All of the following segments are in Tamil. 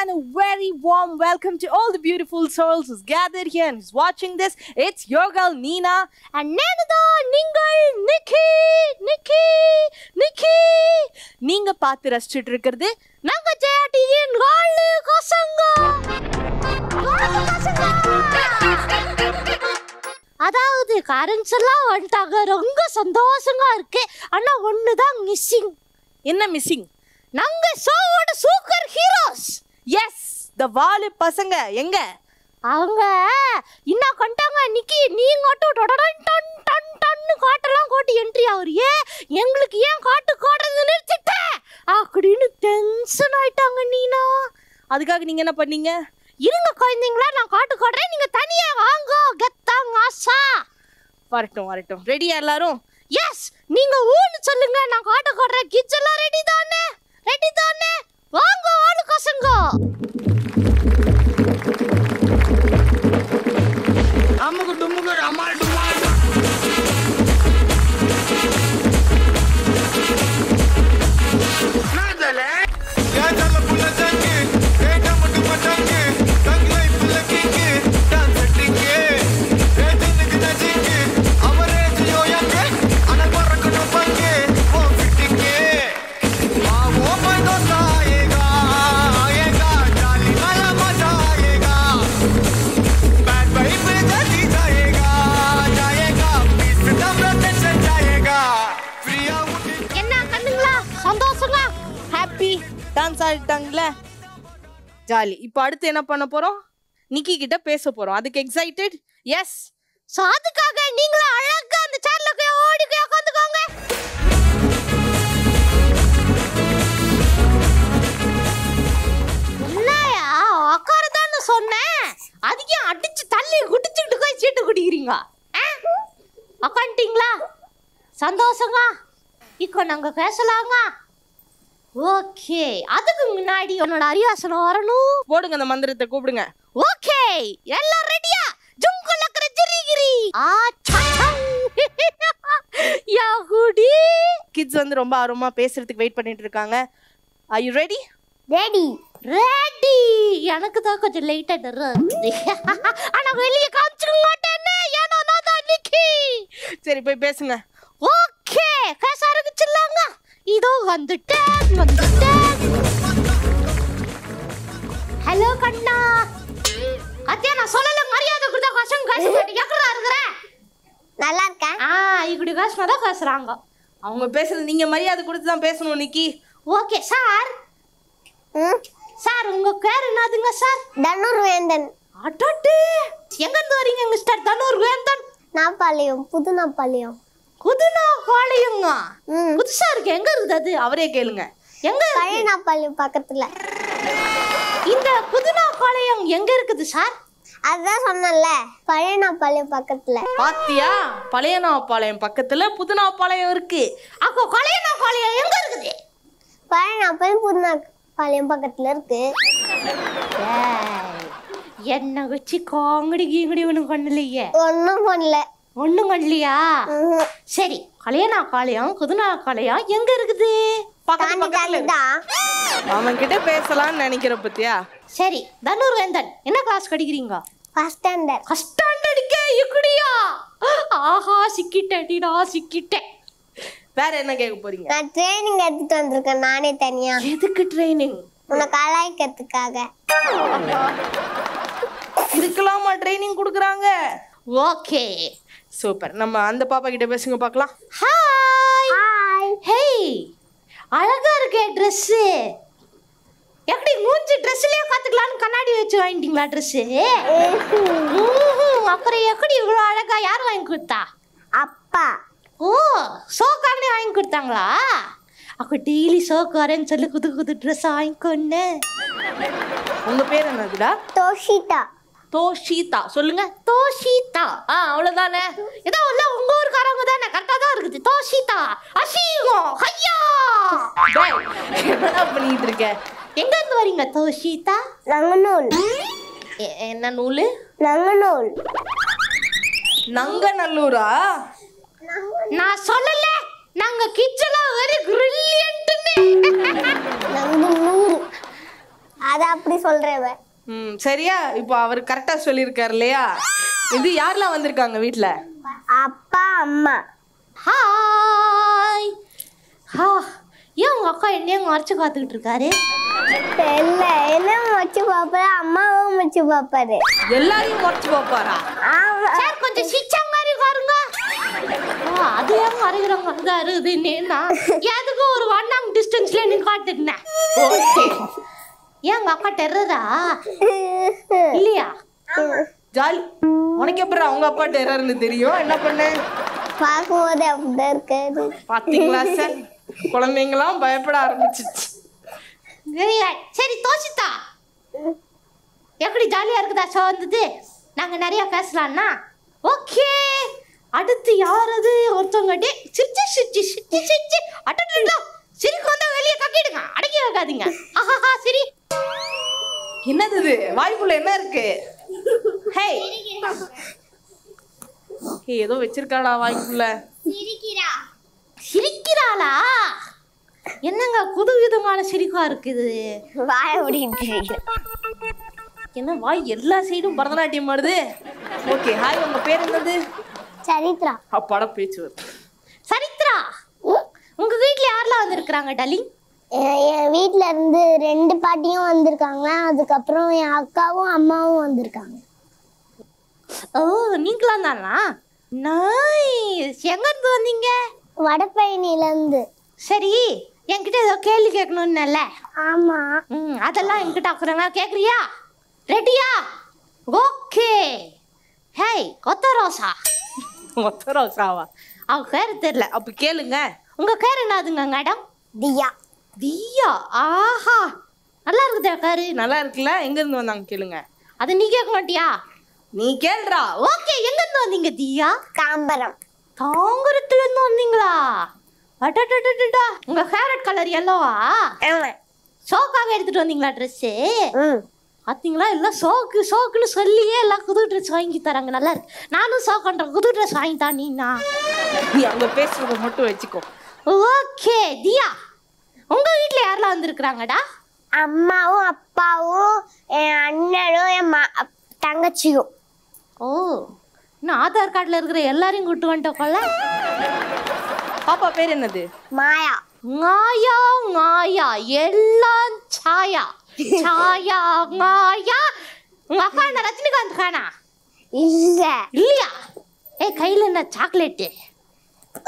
and a very warm welcome to all the beautiful souls who's gathered here and who's watching this. It's your girl Nina and Nenada Ningal Nikki. நீங்க பார்த்து ரசிச்சிட்டு இருக்கிறது நாங்க ஜெயாடிவியின் வாலு பசங்க. அதாவது கரண்ட்ஸ் எல்லாம் வந்துட்டாங்க, ரொம்ப சந்தோஷமா இருக்கு. ஆனா ஒண்ணுதான் மிஸ்ஸிங். என்ன மிஸ்ஸிங்? நாங்க ஷோவோட சூப்பர் ஹீரோஸ். எஸ், த வாலு பசங்க எங்க? அவங்க என்ன கண்டாங்க நிக்கி, நீங்க காட்டெல்லாம் கோட்டி என்ட்ரி ஆகுறியே, எங்களுக்கு ஏன் காட்டுறது நிறுத்திட்ட அப்படின்னு டென்ஷன் ஆயிட்டாங்க. நீனா அதுக்காக நீங்க என்ன பண்ணீங்க? இருங்க குழந்தைங்களா, நான் காட்டு காட்டுறேன், நீங்க தனியா வாங்க. கெத்தாங்க ஆசா. வரட்டும். ரெடியா எல்லாரும்? எஸ், நீங்க ஊன்னு சொல்லுங்க, நான் காட்டு காட்டுறேன். கிட்ஸ் எல்லாம் ரெடி தானே? வாங்க வாலு பசங்க. அம்முக்கு டும்முக்கு அம்மாள் டும்மாள். நாதலே யாதல புள்ள தங்கி ஏட்ட முட்டு பட்டங்கி தங்கை புள்ள கிங்கி டான்ஸ் அடிங்கி ஏட்டனுக்கு நஜிங்கி அவரே ஜியோயங்க அனல் பறக்கணும் பங்கி ஓ ஃபிட்டிங்கி ஆவோ பைதோசா ஏகா ஜாலி நயா மஜா ஏகா பேட் வைப் ஜாதி ஜாயேகா பீஸ் தம்ரா டென்ஷன் ஜாயேகா ஃப்ரீயா உட்டி. என்ன கண்ணுங்களா, சந்தோஷமா ஹாப்பி டான்ஸ் ஆடிட்டாங்களே, ஜாலி. இப்போ அடுத்து என்ன பண்ண போறோம்? நிக்கி கிட்ட பேச போறோம். அதுக்கு எக்ஸைட்டட்? எஸ். சோ அதுக்காக நீங்களா அழகா அந்த சேர்ல ஓடி போய் உட்கார்ந்துக்கோங்க. என்னயா உட்காரதான்னு சொன்னேன், அதுக்கே அடிச்சு தள்ளி குடிச்சுட்டு போய் சீட்டு குடிக்கிறீங்க. உட்காந்துட்டீங்களா? சந்தோஷமா? இப்போ நாங்க பேசலாங்க. ஓகே, அதுக்கு முன்னாடி உன்னோட அரியாசனம் வரணும். போடுங்க அந்த மந்திரத்தை, கூப்பிடுங்க. ஓகே, எல்லாம் ரெடியா? ஜுங்குலக்கற ஜிரிகிரி யாகுடி. கிட்ஸ் வந்து ரொம்ப ஆர்வமா பேசுறதுக்கு வெயிட் பண்ணிட்டு இருக்காங்க. R you ready? ரெடி. எனக்கு தான் கொஞ்சம் லைட்டா இருக்குது, ஆனா வெளியே காமிச்சிக்க மாட்டேன்னு. ஏன்னா நான் தான் நிக்கி. சரி, போய் பேசுங்க. ஓகே, பேச ஆரம்பிச்சிடலாங்க. இதோ வந்துட்டேன். ஹலோ கண்ணா. அத்தியா நான் சொல்லல, மரியாதை கொடுத்தா கஷ்டம் பேச மாட்டேன். எக்கடா இருக்கிற? நல்லா இருக்கேன். இப்படி பேசினாதான் பேசுறாங்க. அவங்க பேசுறது நீங்க மரியாதை கொடுத்து தான் பேசணும் நிக்கி. Okay sir. சார் உங்க பேர் என்னதுங்க சார்? தனூர் வேந்தன். அடடே, எங்க இருந்து வரீங்க மிஸ்டர் தனூர் வேந்தன்? நாப்பாளையம், புதுநாப்பாளையம். புதுநாப்பாளையங்க? புதுசா இருக்கு. எங்க இருக்குது அது? அவரே கேளுங்க. எங்க? பழைய நாப்பாளையம் பக்கத்துல. இந்த புதுநாப்பாளையம் எங்க இருக்குது சார்? அதான் சொன்னல, பழைய நாப்பாளையம் பக்கத்துல. பாத்தியா, பழைய நாப்பாளையம் பக்கத்துல புதுநாப்பாளையம் இருக்கு. அப்போ பழைய நாப்பாளையம் எங்க இருக்குது? பழைய நாப்பாளையம் புதுநாப்பாளையம் பக்கத்துல இருக்கு. என்ன வச்சு காங்கடி கீங்கடி ஒண்ணும் பண்ணலையே? ஒண்ணும் பண்ணலையா? சரி, கல்யாணாக்காளையம் புதுநாக்காளையம் எங்க இருக்குது? அவன் கிட்ட பேசலாம்னு நினைக்கிற பத்தியா? சரி, தனூர் வேந்தன் என்ன கிளாஸ் படிக்கிறீங்க? First standard. ஃபர்ஸ்ட் ஸ்டாண்டர்டுக்கே இப்படியா? ஆஹா, சிக்கிட்டேன். வேற என்ன கேட்க போறீங்க? நான் ட்ரைனிங் எடுத்துட்டு வந்திருக்கேன் நானே தனியா. எதுக்கு ட்ரைனிங்? உன்னை கலாய்க்கிறதுக்காக. இதுக்கெல்லாமா ட்ரைனிங் கொடுக்குறாங்க? Okay, super. நம்ம அந்த பாப்பா கிட்ட பேசுங்க பார்க்கலாம். ஹாய். ஹேய், அழகா இருக்கே ட்ரெஸ். எப்படி மூஞ்சி ட்ரெஸ்லயே காத்துக்கலாம்னு கண்ணாடி வச்சு வாங்கிட்டீங்களா ட்ரெஸ்? அப்புறம் எப்படி இவ்வளோ அழகா யார் வாங்கி கொடுத்தா? அப்பா. ஓ, ஷோக்காரனே வாங்கி கொடுத்தாங்களா? அப்போ டெய்லி ஷோக்கு வரேன்னு சொல்லி புது ட்ரெஸ் வாங்கிக்கொன்னு. உங்க பேர் என்னதுடா? தோஷிதா. சொல்லுங்க. தோஷிதா. அவ்வளவுதானே? ஏதோ இல்ல, உங்க ஊருக்காரங்க தானே? கரெக்டா தான் இருக்குது. தோஷிதா. அசிங்கம். ஐயா, என்ன பண்ணிட்டு இருக்க? எங்க இருந்து வரீங்க தோஷிதா? நங்கநூல். என்ன நூலு? நங்கநூல். நங்கநல்லூரா? நான் சொல்லல, நாங்க கிட்ஸ் எல்லாம் வெரி பிரில்லியன்ட்னு. நங்கநூல். அத அப்படி சொல்றேன். சரியா? இப்போ அவர் கரெக்டா சொல்லியிருக்காரு இல்லையா? இது யாரெல்லாம் வந்திருக்காங்க வீட்ல? அப்பா அம்மா. ஹாய். ஏன் உங்க அக்கா என்னையும் மறைச்சு காத்துக்கிட்டு இருக்காரு? இல்ல என்ன மறைச்சு பாப்பாரு, அம்மாவும் மறைச்சு பாப்பாரு. எல்லாரையும் மறைச்சு பாப்பாரா? சார் கொஞ்சம் சிச்சம் மாதிரி பாருங்க. அது ஏன் மறைகிறாங்க? அதான் இருக்குது என்ன எதுக்கு ஒரு 1 hour டிஸ்டன்ஸ்ல நீ காத்துக்கினேன். ஓகே. ஏன் உங்க அக்கா டெரரா இல்லையா? ஜாலி. உனக்கு எப்படா உங்க அப்பா டெரர்னு தெரியும்? என்ன பண்ண? பார்க்கும்போது அப்படிதான் இருக்காது. பாத்தீங்களா சார், குழந்தைங்களாம் பயப்பட ஆரம்பிச்சிச்சு. சரி தோஷிதா, எப்படி ஜாலியா இருக்குதா ஷோ வந்தது? நாங்க நிறைய பேசலாம்னா. ஓகே, அடுத்து யாரது? ஒருத்தவங்க சிரிச்சு சிரிச்சு சிரிச்சு சிரிச்சு அட்டா சிரிக்கு வந்தா வெளியே கட்டிடுங்க, அடக்கி வைக்காதீங்க. ஆஹா சரி. என்னது இது? வாய்க்குள்ள என்ன இருக்கு? ஹே, ஏதோ வச்சிருக்காளா வாய்க்குள்ள? சிரிக்கிறாளா? என்னங்க புது விதமான சிரிக்கா இருக்குது. வாய் அப்படின்ட்டு என்ன வாய் எல்லா சைடும் பரதநாட்டியம் ஆடுது. ஓகே, ஹாய், உங்க பேர் என்னது? சரித்ரா. அப்பாட பேச்சு வருது. சரித்ரா, உங்க வீட்ல யாரெல்லாம் வந்திருக்காங்க டார்லிங்? என் வீட்ல இருந்து 2 பாட்டியும் வந்திருக்காங்க, அதுக்கப்புறம் என் அக்காவும் அம்மாவும் வந்திருக்காங்க. ஓ, நீங்களாம் தானா? நைஸ். எங்க இருந்து வந்தீங்க? வடபழனில இருந்து. சரி, என்கிட்ட ஏதோ கேள்வி கேட்கணும்னு. ஆமா. அதெல்லாம் என்கிட்ட அக்குறங்க. கேக்குறியா? ரெடியா? ஓகே. ஹேய் கொத்த ரோசா. கொத்த ரோசாவா? அவ பேரு தெரியல, அப்ப கேளுங்க. உங்க பேர் என்னதுங்க மேடம்? தியா. தியா. ஆஹா, நல்லா இருக்குதா பேரு? நல்லா இருக்குல்ல. எங்க இருந்து வந்தாங்க கேளுங்க. அது நீ கேட்க மாட்டியா? நீ கேள்றா. ஓகே, எங்க இருந்து வந்தீங்க தியா? தாம்பரம். தாம்பரத்துல இருந்து வந்தீங்களா? அடடடடடா, உங்க ஃபேவரட் கலர் எல்லோவா? ஷோக்காக எடுத்துட்டு வந்தீங்களா ட்ரெஸ்ஸு? பார்த்தீங்களா, எல்லாம் ஷோக்குன்னு சொல்லியே எல்லாம் புது ட்ரெஸ் வாங்கி தராங்க. நல்லா இருக்கு. நானும் ஷோக் பண்ணுறேன், புது ட்ரெஸ் வாங்கி தான். நீ அங்கே பேசுறத மட்டும் வச்சுக்கோ. ஓகே தியா, உங்க வீட்டில் யாரெல்லாம் வந்திருக்கிறாங்கடா? அம்மாவும் அப்பாவும் என் அண்ணனும் என் தங்கச்சியும். ஓ, இன்னும் ஆதார் கார்டில் இருக்கிற எல்லாரையும் கூட்டு வந்துட்டோம்ல. பாப்பா பேர் என்னது? மாயா. மாயா மாயா எல்லாம் சாயா சாயா மாயா. உங்க அக்கா என்ன ரஜினிகாந்த் கானா? இல்ல. இல்லையா? கையில என்ன சாக்லேட்டு?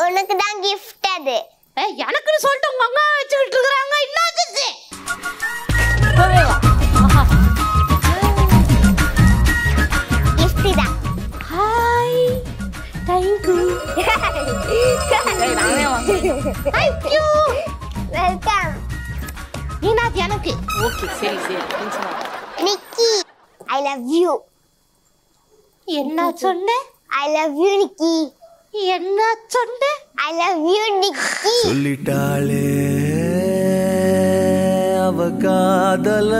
உனக்கு தான் கிஃப்ட் அது. எனக்குன்னு சொல்லிட்டு உங்க அம்மா வச்சுக்கிட்டு இருக்கிறாங்க. என்னாச்சு? கிஃப்ட் தான். Hi, thank you. Thank you, welcome. நீனாத் எனக்கு. ஓகே, சரி சரி. Nikki, I love you. என்ன சொன்ன? I love you Nikki. என்ன சொன்ன? ஐ லவ் யூ நிக்கி. சொல்லிட்டாளே அவ காதல,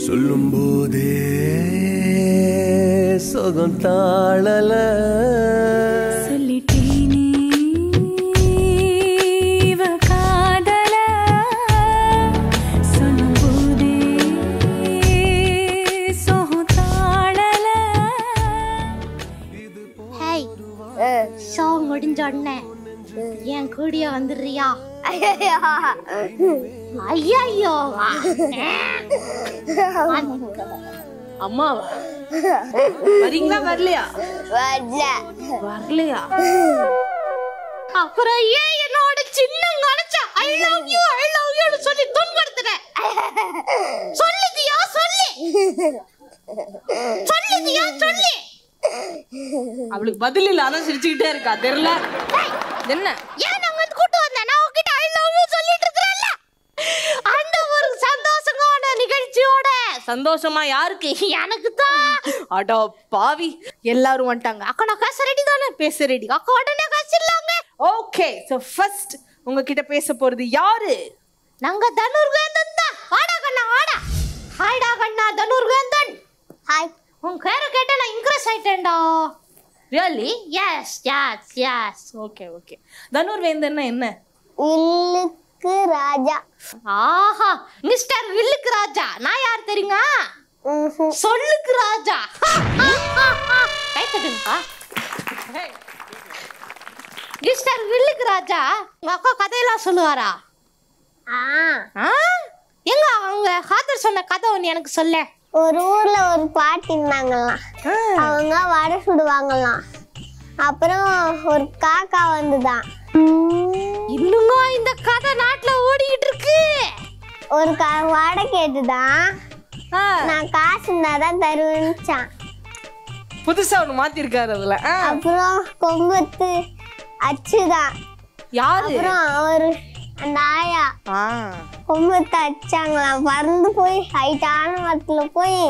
சொல்லும் போதே சொகம் தாழல. சொல்லிட்டேனே இவ காதல, சொல்லும் போதே சொகம் தாழல. ஹேய், ஷோ முடிஞ்ச உடனே என் கூடிய வந்துடுறியா? ஐயோ, அம்மா வரீங்களா? வரலையா? வரலையா? அப்புறம் ஏன் என்னோட சின்ன நினைச்சா ஐ லவ் யூ சொல்லி துன்படுத்துற? சொல்லுதியா? சொல்லுதியா? சொல்லு. அவளுக்கு பதில் இல்ல, அதான் சிரிச்சுக்கிட்டே இருக்கா. தெரியல என்ன ஏன் நாங்க வந்து கூட்டு வந்தேன். நான் உன்கிட்ட ஐ லவ் யூ சொல்லிட்டு இருக்கறேன்ல. அந்த ஒரு சந்தோஷமான நிகழ்ச்சியோட. சந்தோஷமா யாருக்கு? எனக்கு தான். அட பாவி, எல்லாரும் வந்துட்டாங்க. அக்கா நான் பேச ரெடி தானே? பேச ரெடி. அக்கா உடனே பேசிடலாங்க. ஓகே, சோ ஃபர்ஸ்ட் உங்ககிட்ட பேச போறது யாரு? நாங்க தனுர்வேந்தன் தான். வாடா கண்ணா வாடா. ஹாய்டா கண்ணா, தனுர்வேந்தன். ஹாய். உன் பேரை கேட்ட நான் இன்க்ரெஸ் ஆயிட்டேன்டா. Really? Yes yes yes. Okay okay. தனுர்வேந்தன்னா என்ன? வில்லுக்கு ராஜா. ஆஹா, மிஸ்டர் வில்லுக்கு ராஜா. நான் யார் தெரியுங்க? சொல்லுக்கு ராஜா. கை தட்டுங்கப்பா. மிஸ்டர் வில்லுக்கு ராஜா உங்க அக்கா கதையெல்லாம் சொல்லுவாரா? எங்க அவங்க ஃபாதர் சொன்ன கதை ஒன்று எனக்கு சொல்ல. ஒரு ஊர்ல ஒரு பாட்டி இருந்தாங்களாம். அவங்க வடை சுடுவாங்களாம். அப்புறம் ஒரு காக்கா வந்துதான். இன்னுமா இந்த கதை நாட்டுல ஓடிக்கிட்டு இருக்கு. ஒரு வடை கேட்டுதான் நான் காசு இருந்தாதான் தருவேன்னுச்சான். புதுசா ஒண்ணு மாத்திருக்காரு அதுல. அப்புறம் கொம்பத்து அச்சுதான். யாரு? அப்புறம் அவரு அந்த ஆயா கொம்பத்தை அடிச்சாங்களாம். பறந்து போய் ஹைட்டான மரத்துல போய்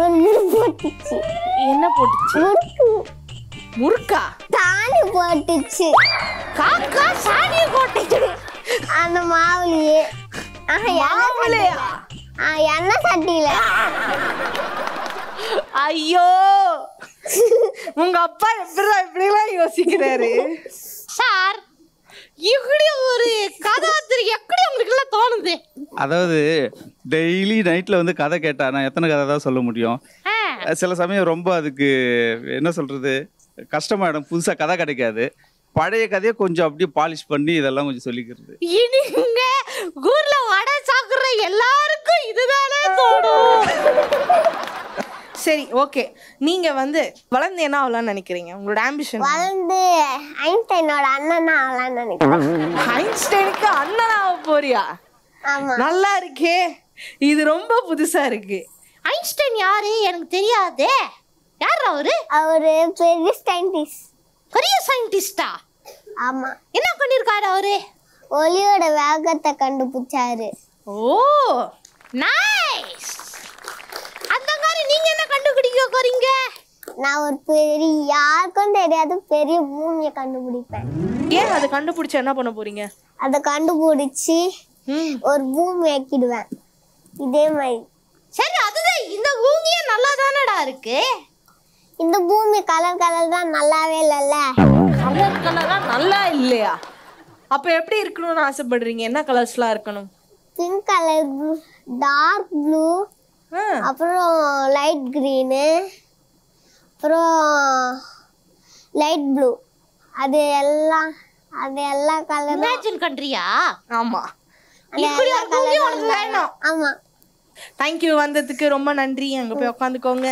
ஒரு முறுக்கு போட்டுச்சு. என்ன போட்டுச்சு? முறுக்கு. முறுக்கா? சாணி போட்டுச்சு. காக்கா சாணி போட்டுச்சு அந்த மாவுலயே. எண்ணெய் சட்டியில. ஐயோ, உங்க அப்பா எப்படிலாம் யோசிக்கிறாரு சார்? இப்படி ஒரு கதாத்திரி எப்படி உங்களுக்கு எல்லாம் தோணுது? அதாவது டெய்லி நைட்ல வந்து கதை கேட்டா நான் எத்தனை கதை தான் சொல்ல முடியும். சில சமயம் ரொம்ப அதுக்கு என்ன சொல்றது கஷ்டமாயிடும். புதுசா கதை கிடைக்காது. பழைய கதையை கொஞ்சம் அப்படியே பாலிஷ் பண்ணி இதெல்லாம் கொஞ்சம் சொல்லிக்கிறது. இனிங்க ஊர்ல வடை சாப்பிடுற எல்லாருக்கும் இதுதானே தோணும். சரி, ஓகே. நீங்க வந்து வளர்ந்து என்ன ஆகலாம்னு நினைக்கிறீங்க? உங்களோட ஆம்பிஷன்? வளர்ந்து ஐன்ஸ்டைனோட அண்ணனா ஆகலாம்னு நினைக்கிறேன். ஐன்ஸ்டைனுக்கு அண்ணனா ஆக போறியா? ஆமா. நல்லா இருக்கே. இது ரொம்ப புதுசா இருக்கு. ஐன்ஸ்டைன் யாரு? எனக்கு தெரியாதே. யார் அவரு? அவரு பெரிய சயின்டிஸ்ட். பெரிய சயின்டிஸ்டா? ஆமா. என்ன பண்ணிருக்காரு அவரு? ஒளியோட வேகத்தை கண்டுபிடிச்சாரு. ஓ, நைஸ். அந்த மாதிரி நீங்க என்ன கண்டுபிடிக்க போறீங்க? நான் ஒரு பெரிய யாருக்கும் தெரியாத பெரிய பூமியை கண்டுபிடிப்பேன். ஏன் அதை கண்டுபிடிச்சு என்ன பண்ண போறீங்க? அதை கண்டுபிடிச்சு ஒரு பூமி ஆக்கிடுவேன். இதே மாதிரி. சரி, அதுதான். இந்த பூமியே நல்லா தானடா இருக்கு. இந்த பூமி கலர் கலர் தான் நல்லாவே இல்லைல்ல. கலர் கலரா நல்லா இல்லையா? அப்ப எப்படி இருக்கணும்னு ஆசைப்படுறீங்க? என்ன கலர்ஸ்லாம் இருக்கணும்? பிங்க் கலர், டார்க் ப்ளூ, அப்புறம் லைட் கிரீனு, அப்புறம் லைட் ப்ளூ. அது எல்லாம் கலர். இமேஜின் கண்ட்ரியா? ஆமா. வேணும். ஆமா. தேங்க்யூ, வந்ததுக்கு ரொம்ப நன்றி. அங்க போய் உட்காந்துக்கோங்க.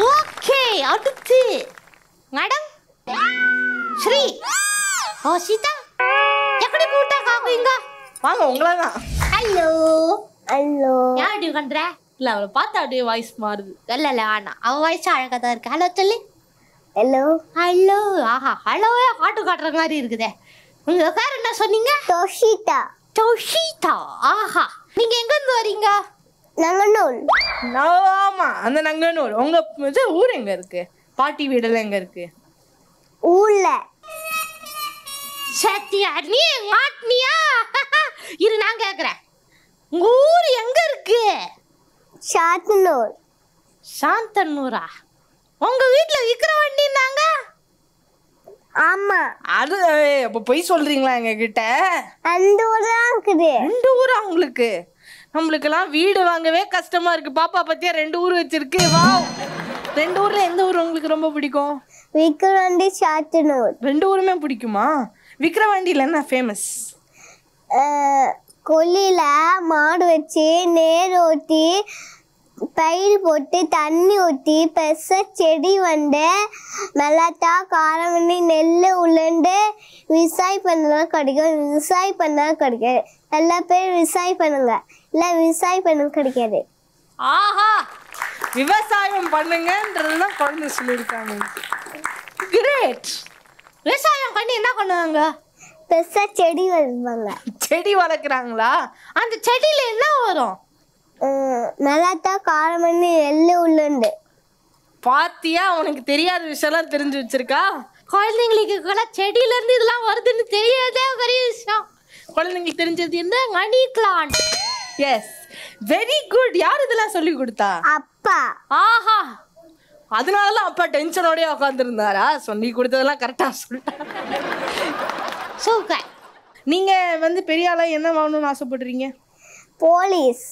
ஓகே, அடுத்து மேடம் ஸ்ரீ. ஓ சீதா, எப்படி கூட்டா காக்குங்க? வாங்க, உங்களதான். Hello hello. யார் டி கண்ட்ற? இல்ல, அவளை பார்த்தா அப்படியே வாய்ஸ் மாறுது. இல்ல ஆனா அவ வாய்ஸ் அழகா தான் இருக்கு. ஹலோ சொல்லு. ஹலோ. ஹலோ. ஆஹா, ஹலோவே காட்டு காட்டுற மாதிரி இருக்குதே. உங்க பேர் என்ன சொன்னீங்க? டோஷிதா. டோஷிதா. ஆஹா, நீங்க எங்க இருந்து வரீங்க? நங்கநூல். ஆமா, அந்த நங்கநூல். உங்க ஊர் எங்க இருக்கு? பாட்டி வீடெல்லாம் எங்க இருக்கு? ஊர்ல. சத்தியா நீ மாட்டினியா? இரு, நான் கேக்குறேன். உங்க ஊர் எங்க இருக்கு? சாத்தனூர். சாந்தனூரா? உங்க வீட்டுல விக்கிற வண்டினாங்க? ஆமா. அது அப்ப போய் சொல்றீங்களா எங்க கிட்ட? அந்த ஊர் தான் இருக்குது. 2 ஊரா உங்களுக்கு? நம்மளுக்கெல்லாம் வீடு வாங்கவே கஷ்டமா இருக்கு. பாப்பா பத்தியா 2 ஊர் வச்சிருக்கு. வாவ். 2 ஊர்ல எந்த ஊர் உங்களுக்கு ரொம்ப பிடிக்கும்? விக்கிரவாண்டி, சாத்தனூர். 2 ஊருமே பிடிக்குமா? விக்கிரவாண்டியில என்ன ஃபேமஸ்? கொல்லியில மாடு வச்சு நேர் ஓட்டி பயிர் போட்டு தண்ணி ஊற்றி பெருச செடி வந்து மிளகா காரம் பண்ணி நெல் உளுந்து விவசாயம் பண்ணலாம் கிடைக்கும். விவசாயம் பண்ணா கிடைக்காது. எல்லா பேரும் விவசாயம் பண்ணுங்க. இல்லை விவசாயம் பண்ண கிடைக்காது. ஆஹா, விவசாயம் பண்ணுங்கன்றதுதான் குழந்தை சொல்லியிருக்காங்க. கிரேட். விவசாயம் பண்ணி என்ன பண்ணுவாங்க? பெருசா செடி வளர்ப்பாங்க. செடி வளர்க்குறாங்களா? அந்த செடியில என்ன வரும்? மிளகா காரம் பண்ணி நெல் உளுந்து. பாத்தியா, உனக்கு தெரியாத விஷயம்லாம் தெரிஞ்சு வச்சிருக்கா. குழந்தைங்களுக்கு கூட செடியில இருந்து இதெல்லாம் வருதுன்னு தெரியாதே பெரிய விஷயம். குழந்தைங்களுக்கு தெரிஞ்சது என்ன? Money plant. Yes, very good. யார் இதெல்லாம் சொல்லி கொடுத்தா? அப்பா. ஆஹா, அதனாலதான் அப்பா டென்ஷனோடய உட்காந்துருந்தாரா? சொல்லி கொடுத்ததெல்லாம் கரெக்டா சொல்லிட்டா. சூப்பர். நீங்க வந்து பெரிய ஆளா என்ன வாங்கணும்னு ஆசைப்படுறீங்க? போலீஸ்.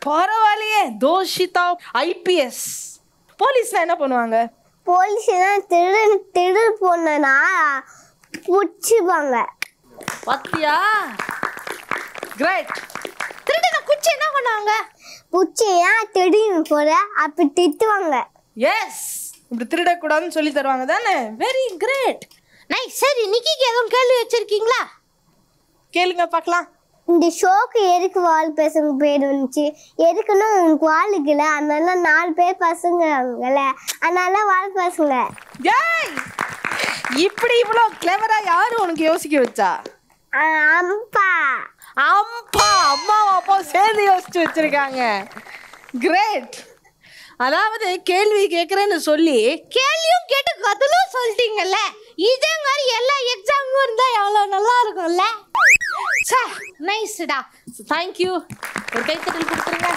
பரவாயில்லையே. தோஷிதா IPS. போலீஸ்னா என்ன பண்ணுவாங்க? போலீஸ்னா திருடு போனா புடிச்சுப்பாங்க. பாத்தியா? கிரேட். திருடன குச்சி என்ன பண்ணுவாங்க? புடிச்சியா திருடின்னு போற அப்படி திட்டுவாங்க. எஸ், இப்படி திருடக்கூடாதுன்னு சொல்லி தருவாங்க தானே. Very great. நைஸ். சரி, நிக்கிக்கு எதுவும் கேள்வி வச்சிருக்கீங்களா? கேளுங்க பார்க்கலாம். இந்த ஷோக்கு எதுக்கு வால் பசங்க பேர் வந்துச்சு? எதுக்குன்னா உனக்கு வால் இருக்குல்ல, அதனால 4 பேர் பசங்கல, அதனால வால் பசங்க. ஏய், இப்படி இவ்வளோ கிளவரா யாரு உனக்கு யோசிக்க வச்சா? அம்பா அம்பா அம்மாவும் அப்பா சேர்ந்து யோசிச்சு வச்சிருக்காங்க. கிரேட். அதாவது கேள்வி கேட்குறேன்னு சொல்லி கேள்வியும் கேட்டு பதிலும் சொல்லிட்டீங்கல்ல. இதே மாதிரி எல்லா எக்ஸாமும் இருந்தால் எவ்வளோ நல்லா இருக்கும்ல. நைஸ்டா. தேங்க்யூ. ஒரு கைத்தட்டல் கொடுத்துருங்க.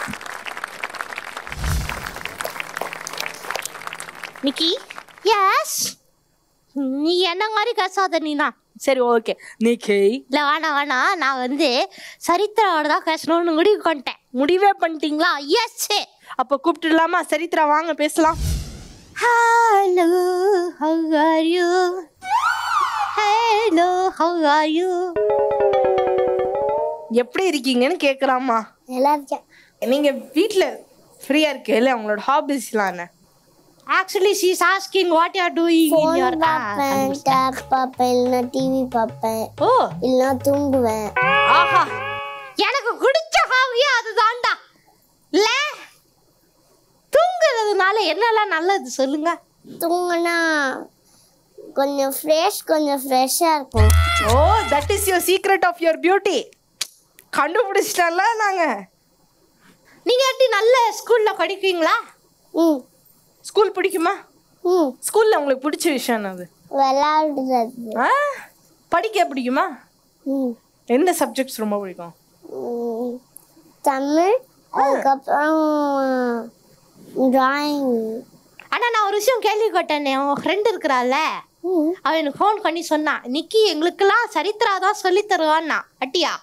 நிக்கி. எஸ். நீ என்ன மாதிரி பேசாத நீனா. சரி, ஓகே. நிக்கி. இல்லை, வேணாம். நான் வந்து சரித்திராவோட தான் பேசணும்னு முடிவு பண்ணிட்டேன். முடிவே பண்ணிட்டீங்களா? எஸ். அப்போ கூப்பிட்டுடலாமா? சரித்திரா வாங்க பேசலாம். Hello, how are you? Hello, how are you? எப்படி இருக்கீங்கன்னு கேட்கலாமா? நல்லா இருக்கேன். நீங்க வீட்டில் ஃப்ரீயா இருக்கீல்ல, உங்களோட ஹாபிஸ்லாம் என்ன? Actually, she's asking what you are doing in your பார்ப்பேன், டேப் பார்ப்பேன், இல்லைன்னா டிவி பார்ப்பேன், இல்லைன்னா தூங்குவேன். ஆஹா, எனக்கு பிடிச்ச ஹாபியே அதுதான்டா. இல்ல, தூங்குறதுனால என்னெல்லாம் நல்லது சொல்லுங்க. தூங்குனா கொஞ்சம் ஃப்ரெஷ்ஷாக இருக்கும். Oh, that is your secret of your beauty. கண்டுபிடிச்சிட்டல நாங்க. நீங்க எப்படி நல்ல ஸ்கூல்ல படிப்பீங்களா? ஸ்கூல் பிடிக்குமா? ஸ்கூல்ல உங்களுக்கு பிடிச்ச விஷயம் என்னது? விளையாடுறது. படிக்க பிடிக்குமா? எந்த சப்ஜெக்ட்ஸ் ரொம்ப பிடிக்கும்? தமிழ், அதுக்கப்புறம் டிராயிங். ஆனால் நான் ஒரு விஷயம் கேள்விப்பட்டேனே, உன் ஃப்ரெண்ட் இருக்கிறாள், அவன் எனக்கு ஃபோன் பண்ணி சொன்னான், நிக்கி எங்களுக்கெல்லாம் சரித்திரா தான் சொல்லி தருவான்னா. அட்டியா?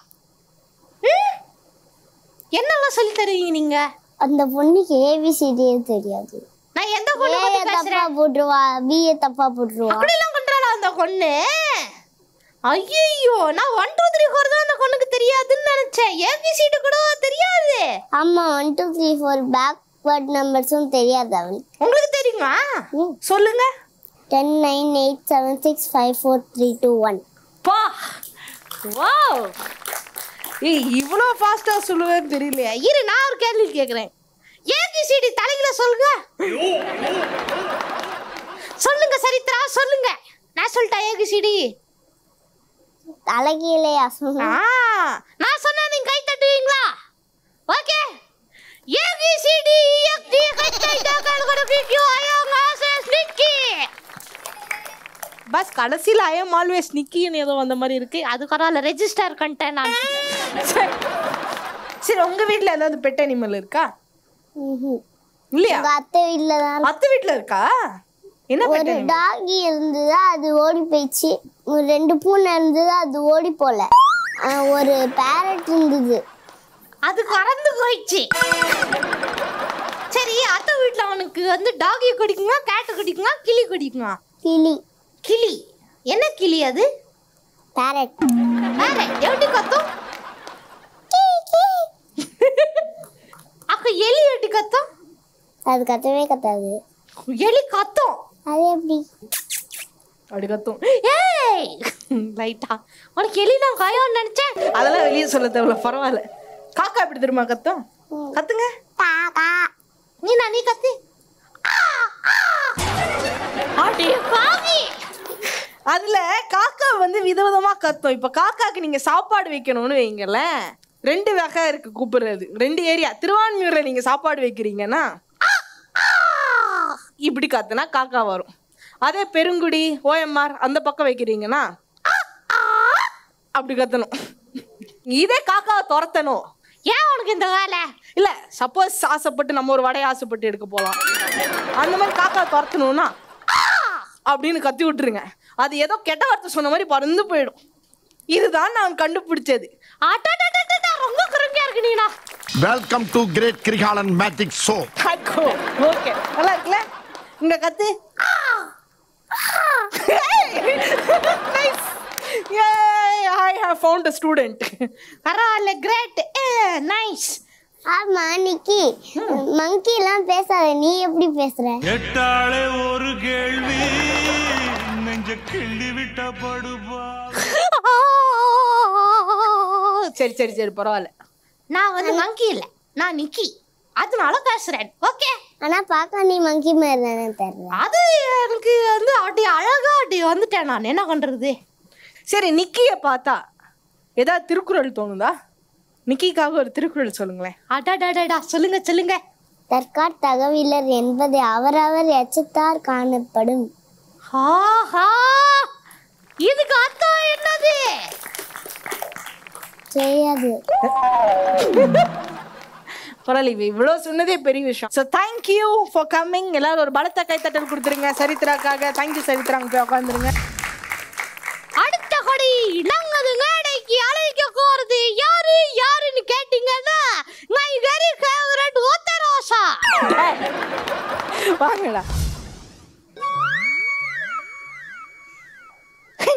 என்னெல்லாம் சொல்லி தருவீங்க நீங்க? அந்த பொண்ணுக்கு ABCD தெரியாது. நான் எந்த பொண்ணு பத்தி பேசுறேன்? தப்பா போட்டுருவா, BA தப்பா போட்டுருவா. அப்படிலாம் பண்றாளா அந்த பொண்ணு? ஐயோ, நான் 1 2 3 4 தான் அந்த பொண்ணுக்கு தெரியாதுன்னு நினைச்சேன். ABCD கூட தெரியாது. ஆமா, 1 2 3 4 பேக்வர்ட் நம்பர்ஸும் தெரியாது அவளுக்கு. உங்களுக்கு தெரியுமா? சொல்லுங்க. 10 9 8 7 6 5 4 3 2 1. பா, வாவ். இவ்வளோ ஃபாஸ்டா சொல்லுவேன்னு தெரியலையா? இரு, நான் ஒரு கேள்வி கேட்குறேன். ABCD தலையில சொல்லுங்க. சொல்லுங்க சரித்ரா, சொல்லுங்க. நான் சொல்லிட்டேன் ABCD. தலைகீழையா சொல்லுங்க. நான் சொன்னா நீங்க கை தட்டுவீங்களா? ஓகே. ABCD EFG பஸ் கடைசியில் ஐ எம் ஆல்வேஸ் நிக்கின்னு ஏதோ அந்த மாதிரி இருக்கு. அதுக்கான ரெஜிஸ்டர் பண்ணிட்டேன் நான். சரி, உங்க வீட்டில் ஏதாவது பெட் அனிமல் இருக்கா? இல்லையா? அத்தை வீட்டில் தான். அத்தை வீட்டில் இருக்கா? என்ன பெட் அனிமல்? டாகி இருந்ததா, அது ஓடி போயிடுச்சு. 2 பூனை இருந்ததா, அது ஓடி போல. ஒரு பேரட் இருந்தது, அது கறந்து போயிடுச்சு. சரி, அத்தை வீட்டில் அவனுக்கு வந்து டாகி குடிக்குமா, கேட்டு குடிக்குமா, கிளி குடிக்குமா? கிளி. கிளி என்ன கிளி அது? பேரட். பேரட் எப்படி கத்தும்? அக்க எலி எப்படி கத்தும்? அது கத்தவே கத்தாது. எலி கத்தும். அது எப்படி? அப்படி கத்தும். ஏய் லைட்டா உனக்கு எலினா காயோன்னு நினைச்சேன். அதெல்லாம் வெளியே சொல்ல தேவையில்ல, பரவாயில்ல. காக்கா எப்படி தெரியுமா கத்தும்? கத்துங்க. நீ கத்து. அதுல காக்கா வந்து விதவிதமா கத்தும். இப்ப காக்காக்கு நீங்க சாப்பாடு வைக்கணும்னு வைங்கல, 2 வகை இருக்கு கூப்பிடுறது. 2 ஏரியா. திருவான்மியூர்ல நீங்க சாப்பாடு வைக்கிறீங்கன்னா இப்படி கத்துனா காக்கா வரும். அதே பெருங்குடி OMR அந்த பக்கம் வைக்கிறீங்கன்னா அப்படி கத்தணும். இதே காக்காவை துரத்தணும். ஏன் உனக்கு இந்த வேலை இல்ல? சப்போஸ் ஆசைப்பட்டு நம்ம ஒரு வடையை ஆசைப்பட்டு எடுக்க போலாம், அந்த மாதிரி காக்காவை துரத்தணும்னா அப்படின்னு கத்தி விட்டுருங்க. அது ஏதோ கெட்ட வார்த்தை சொன்ன மாதிரி பறந்து போயிடும். இதுதான் நான் கண்டுபிடிச்சது. ரொம்ப குறுங்கியா இருக்கு நீனா. Welcome to great Kirikalan magic show. Okay, நல்லா இருக்குல? இங்க கத்து. Nice. Yay, I have found a student. பரவாயில்ல, great. Nice. ஆமா நிக்கி, மங்கி எல்லாம் பேசாத, நீ எப்படி பேசுற? எட்டாளே ஒரு கேள்வி நெஞ்ச கிள்ளி விட்ட படுவா. சரி பரவாயில்ல. நான் வந்து மங்கி இல்ல, நான் நிக்கி, அதனால பேசுறேன். ஓகே. ஆனா பாக்க நீ மங்கி மாதிரி தானே தெரியல. அது எனக்கு வந்து அப்படியே அழகா அப்படியே வந்துட்டேன். நான் என்ன பண்றது? சரி, நிக்கிய பார்த்தா ஏதாவது திருக்குறள் தோணுதா? நிக்கிக்காக ஒரு திருக்குறள் சொல்லுங்களேன். அடாடாடா, சொல்லுங்க. தற்காட் தகவலர் என்பது அவரவர் எச்சத்தார் காணப்படும். ஆஹா, இதுக்கு அர்த்தம் என்னது? செய்யாது. பரவாயில்ல, இவ்வளவு சொன்னதே பெரிய விஷயம். So thank you for coming. எல்லாரும் ஒரு பலத்த கைத்தட்டல் கொடுத்துருங்க சரித்ராக்காக. தேங்க்யூ சரித்ரா, அங்கே போய் உட்காந்துருங்க. அடுத்த கொடி நாங்க மேடைக்கு அழைக்க போறது யாருன்னு கேட்டீங்கன்னா மை வெரி ஃபேவரட் ஒத்தரோசா. வாங்கடா.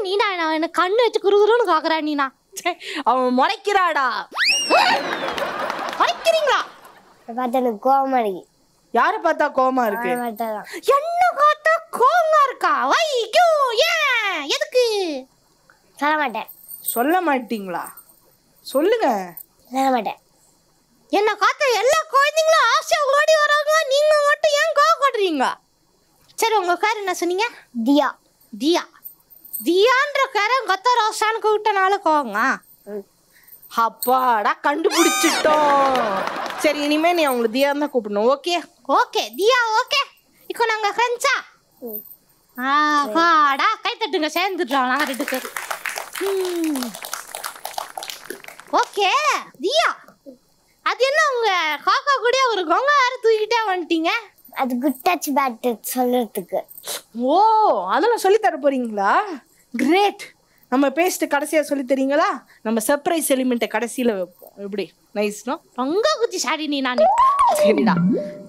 நீனா நான் என்ன கண்ணு வச்சு குறுகுறுன்னு காக்குறா. நீனா அவன் முறைக்கிறாடா. முறைக்கிறீங்களா? பார்த்தா எனக்கு கோவமா இருக்கு. யாரை பார்த்தா கோவமா இருக்கு? என்ன பார்த்தா கோவமா இருக்கா? வைக்கோ, ஏன், எதுக்கு? சொல்ல மாட்டேன். சொல்ல மாட்டீங்களா? சொல்லுங்க. சொல்ல மாட்டேன். என்ன காத்த எல்லா குழந்தைங்களும் ஆசையா ஓடி வராங்க, நீங்க மட்டும் ஏன் கோவப்படுறீங்க? சரி, உங்க பேர் என்ன சொன்னீங்க? தியா. தியான்ற பேரன் கத்த ரோசான்னு கூப்பிட்டனால கோவங்க. அப்பாடா, கண்டுபிடிச்சிட்டோம். சரி, இனிமே நீ அவங்களை தியா தான் கூப்பிடணும். ஓகே தியா. ஓகே, இப்போ நாங்க ஃப்ரெண்ட்ஸா? அப்பாடா, கை தட்டுங்க, சேர்ந்துட்டோம் நாங்க 2 பேர். ஓகே தியா, அது என்ன உங்க காக்கா கூட ஒரு கொங்க ஆறு தூக்கிட்டே வந்துட்டீங்க? அது குட் டச் பேட் டச் சொல்றதுக்கு. ஓ, அதெல்லாம் சொல்லி தர போறீங்களா? கிரேட். நம்ம பேசிட்டு கடைசியா சொல்லி தரீங்களா? நம்ம சர்ப்ரைஸ் எலிமெண்ட்டை கடைசியில வைப்போம். எப்படி? நைஸ்னோ? ரொம்ப குச்சி சாரி நீ. நான் சரிடா.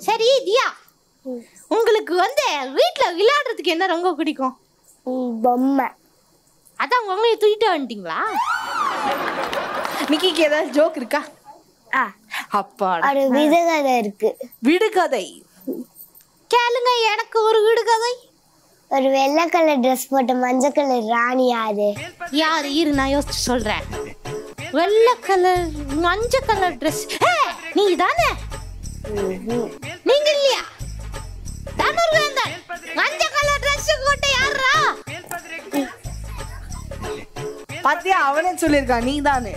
சரி தியா, உங்களுக்கு வந்து வீட்டுல விளையாடுறதுக்கு என்ன ரொம்ப பிடிக்கும்? பொம்மை. அதான் உங்களை தூக்கிட்டு வந்துட்டீங்களா? நிக்கிக்கு ஏதாவது ஜோக் இருக்கா? அப்பாடா, ஒரு விடுகதை இருக்கு. விடுகதை கேளுங்க. எனக்கு ஒரு விடுகதை. ஒரு வெள்ளை கலர் ட்ரெஸ் போட்ட மஞ்சள் கலர் ராணி யாரு? இரு, நான் யோசிச்சு சொல்றேன். வெள்ளை கலர் மஞ்சள் கலர் ட்ரெஸ் நீங்க தானே? நீங்க இல்லையா? தனுர்வேந்தன் மஞ்சள் கலர் ட்ரெஸ் போட்ட யாரா? பாத்தியா, அவனே சொல்லிருக்கான் நீ தானே.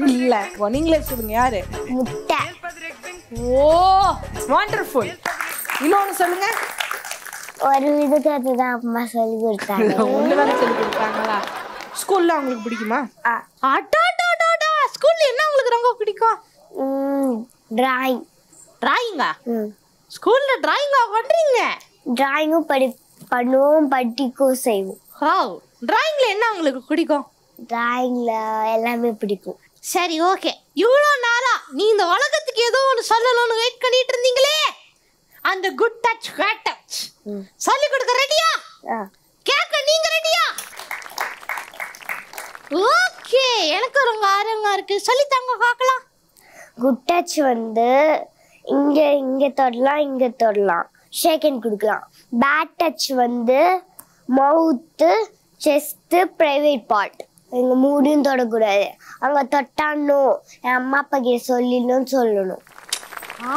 இல்ல நீங்களே சொல்லுங்க. யாரு? முட்டை. ஓ, வண்டர்ஃபுல். இன்னொன்னு சொல்லுங்க. ஒரு விடுகதை தான் அம்மா சொல்லி கொடுத்தாங்க. ஒண்ணுதானே சொல்லி கொடுத்தாங்களா? ஸ்கூல்ல உங்களுக்கு பிடிக்குமா? ஸ்கூல்ல என்ன உங்களுக்கு ரொம்ப பிடிக்கும்? டிராயிங்கா? ஸ்கூல்ல டிராயிங்கா பண்றீங்க? டிராயிங்கும் பண்ணுவோம், படிக்கவும் செய்வோம். டிராயிங்ல என்ன உங்களுக்கு பிடிக்கும்? டிராயிங்ல எல்லாமே பிடிக்கும். சரி, ஓகே. இவ்வளோ நாளா நீ இந்த உலகத்துக்கு ஏதோ ஒன்று சொல்லணும்னு வெயிட் பண்ணிட்டு இருந்தீங்களே, அந்த குட் டச் பேட் டச் சொல்லி கொடுக்க ரெடியா? கேட்க நீங்க ரெடியா? ஓகே, எனக்கு ரொம்ப ஆர்வமா இருக்கு. சொல்லி தாங்க பார்க்கலாம். குட் டச் வந்து இங்க தொடலாம், ஷேக் ஹேண்ட் கொடுக்கலாம். பேட் டச் வந்து மவுத்து, செஸ்ட், பிரைவேட் பார்ட், எங்க மூடியும் தொடக்கூடாது. அங்க தொட்டானோ என் அம்மா அப்பா கிட்ட சொல்லணும்.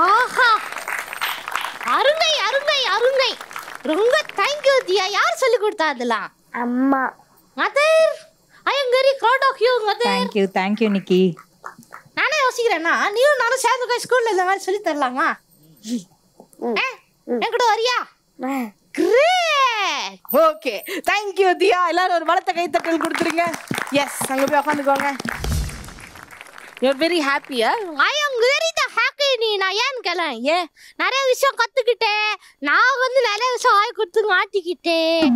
ஆஹா, அருமை அருமை அருமை. ரொம்ப தேங்க்யூ தியா. யார் சொல்லி கொடுத்தா அதெல்லாம்? அம்மா. Mother, I am very proud of you mother. Thank you Nikki. நானே யோசிக்கிறேன்னா நீயும் நானும் சேர்ந்து போய் ஸ்கூல்ல இந்த மாதிரி சொல்லி தரலாமா? என்கிட்ட வரியா? கிரேட். ஓகே, தேங்க்யூ தியா. எல்லாரும் ஒரு பலத்த கைத்தட்டல் கொடுத்துருங்க. எஸ், அங்க போய் உட்காந்துக்கோங்க. யூ ஆர் வெரி ஹாப்பியா? ஐ அம் வெரி த ஹாப்பி நீ நான் ஏன்னு கேளேன் நிறைய விஷயம் கத்துக்கிட்டேன் நான் வந்து நிறைய விஷயம் ஆய் கொடுத்து மாட்டிக்கிட்டேன்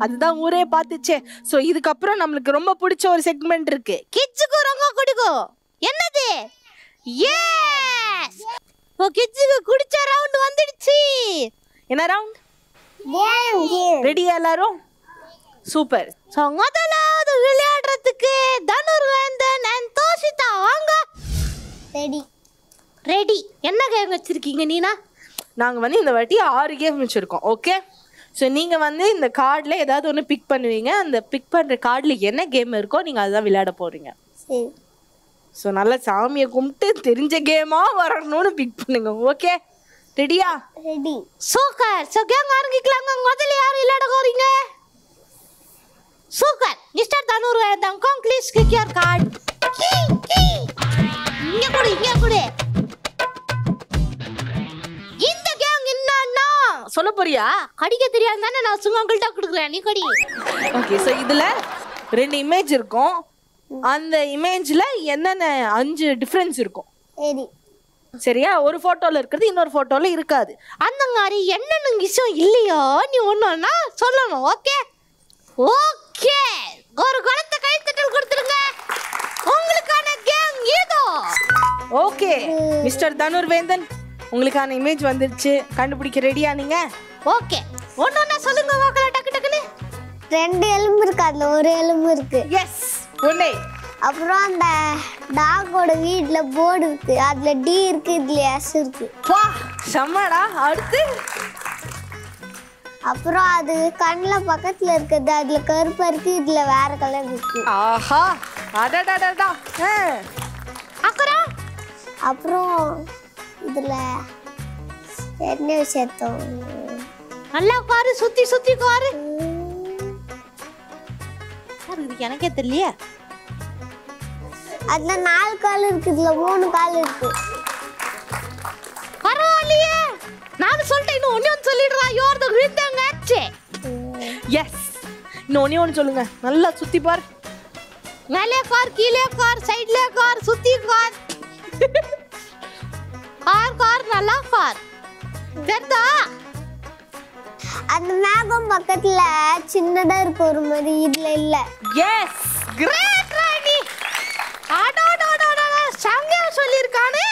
அதுதான் ஊரே பார்த்துச்சே. ஸோ இதுக்கப்புறம் நம்மளுக்கு ரொம்ப பிடிச்ச ஒரு செக்மெண்ட் இருக்கு கிட்ஸுக்கு ரொம்ப பிடிக்கும். என்னது? எஸ், ஓ கிட்ஸுக்கு குடிச்ச ரவுண்ட் வந்துடுச்சு. என்ன ரவுண்ட்? ரெடியா எல்லாரும்? சூப்பர். ஸோ முதலாவது விளையாடுறதுக்கு தனுர்வேந்தன் அண்ட் தோஷிதா வாங்க. Ready ready. என்ன கேம் வச்சிருக்கீங்க நீனா? நாங்கள் வந்து இந்த வாட்டி 6 கேம் வச்சுருக்கோம். ஓகே, ஸோ நீங்கள் வந்து இந்த கார்டில் ஏதாவது ஒன்று பிக் பண்ணுவீங்க. அந்த பிக் பண்ணுற கார்டில் என்ன கேம் இருக்கோ நீங்கள் அதுதான் விளையாட போகிறீங்க. சரி. ஸோ நல்லா சாமியை கும்பிட்டு தெரிஞ்ச கேமாக வரணும்னு பிக் பண்ணுங்க. ஓகே, ரெடியா? ரெடி. சூப்பர். ஸோ கேம் ஆரம்பிக்கலாங்க. முதல்ல யார் விளையாட போகிறீங்க? Super. Mister Dhanurvendhan, please click your card. இங்கே கொடு, இங்கே கொடு. இந்த கேம் என்னன்னா சொல்ல போறியா? கடிக்க தெரியாது தானே நான் சும்மா உங்கள்கிட்ட கொடுக்குறேன், நீ கடி. ஓகே, ஸோ இதில் 2 இமேஜ் இருக்கும். அந்த இமேஜில் என்னென்ன 5 டிஃப்ரென்ஸ் இருக்கும். ரெடி. சரியா? ஒரு ஃபோட்டோவில் இருக்கிறது இன்னொரு ஃபோட்டோவில் இருக்காது. அந்த மாதிரி என்னென்ன விஷயம் இல்லையோ நீ ஒன்று சொல்லணும். ஓகே ஓகே, ஒரு குளத்தை கைத்தட்டல் கொடுத்துருங்க. உங்களுக்கான கேம் இதோ. ஓகே மிஸ்டர் தனுர்வேந்தன், உங்களுக்கான இமேஜ் வந்துருச்சு. கண்டுபிடிக்க ரெடியா நீங்க? ஓகே, ஒன்னொன்னா சொல்லுங்க வாக்கல டக்கு டக்குன்னு. 2 எலும்பு இருக்கு, அதுல ஒரு எலும்பு இருக்கு. எஸ், ஒண்ணே. அப்புறம் அந்த டாகோட வீட்ல போர்டு இருக்கு, அதுல டி இருக்கு, இதுல எஸ் இருக்கு. வா செம்மடா. அடுத்து அப்புறம் அது கண்ணுல பக்கத்துல இருக்குது, அதுல கருப்பா இருக்கு, இதுல வேற கலர் இருக்கு. ஆஹா, அடடடடா. அப்புறம் இதுல என்ன விஷயத்தோம் நல்லா பாரு, சுத்தி சுத்தி பாரு. இது எனக்கே தெரியலையே. அதுல 4 கால் இருக்கு, இதுல 3 கால் இருக்கு. பரவாயில்லையே, நான் சொல்லிட்டேன். இன்னும் ஒன்னு சொல்லிடுறா. You are the great match. Yes, இன்னும் ஒன்னு சொல்லுங்க. நல்லா சுத்தி பாரு. மேலே கார், கீழே கார், சைடுல கார், சுத்தி கார். கார் நல்லா கார். தெரிதா? அந்த மேகம் பக்கத்துல சின்னதா இருக்கு ஒரு மாதிரி, இதுல இல்ல. Yes, great Rani. அடடடடடா, சங்கயா சொல்லிருக்கானே.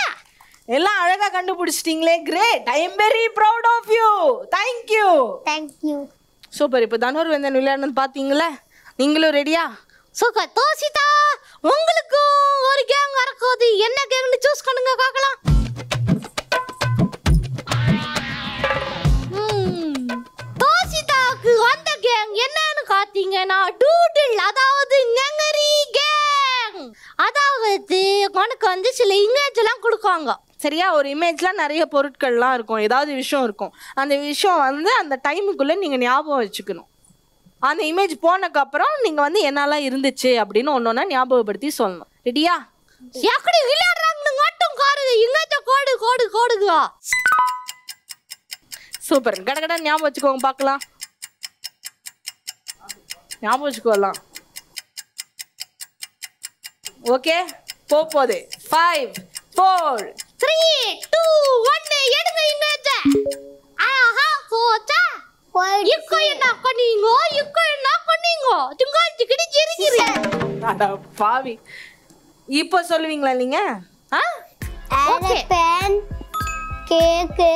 எல்லாம் அழகா கண்டுபிடிச்சிட்டீங்களே. Great. I am very proud of you. Thank you. Thank you. Super. இப்போ தனுர்வேந்தன் விளையாடுறது பாத்தீங்களா? நீங்களும் ரெடியா? சூப்பர். தோஷிதா, உங்களுக்கும் ஒரு கேம் வரப்போகுது. என்ன கேம்னு சூஸ் பண்ணுங்க பார்க்கலாம். தோஷிதாக்கு வந்த கேம் என்னன்னு காத்தீங்கன்னா டூடில், அதாவது மெமரி கேம். அதாவது உனக்கு வந்து சில இமேஜ் எல்லாம் கொடுப்பாங்க. சரியா? ஒரு இமேஜ்ல நிறைய பொருட்கள்லாம் இருக்கும், ஏதாவது விஷயம் இருக்கும். அந்த விஷயம் வந்து அந்த டைமுக்குள்ள நீங்க ஞாபகம் வச்சுக்கணும். அந்த இமேஜ் போனதுக்கப்புறம் நீங்க வந்து என்னெல்லாம் இருந்துச்சு அப்படின்னு ஒன்னொன்னா ஞாபகப்படுத்தி சொல்லணும். ரெடியா? எப்படி விளையாடுறாங்கன்னு மட்டும் பாருங்க. இமேஜ கோடு கோடு கோடுங்க. சூப்பர். கடகட ஞாபகம் வச்சுக்கோங்க பார்க்கலாம். ஞாபகம் வச்சுக்கோலாம். ஓகே, போகுது. 5 4 3 2 1 எடுங்க இமேஜ. ஆஹா, போச்சா? இப்போ என்ன பண்ணீங்க? திங்காஞ்சிக்கிட்டு சிரிக்கிறீங்க. அட பாவி. இப்போ சொல்லுவீங்களா நீங்க? ஓகே. பென், கேக்கு,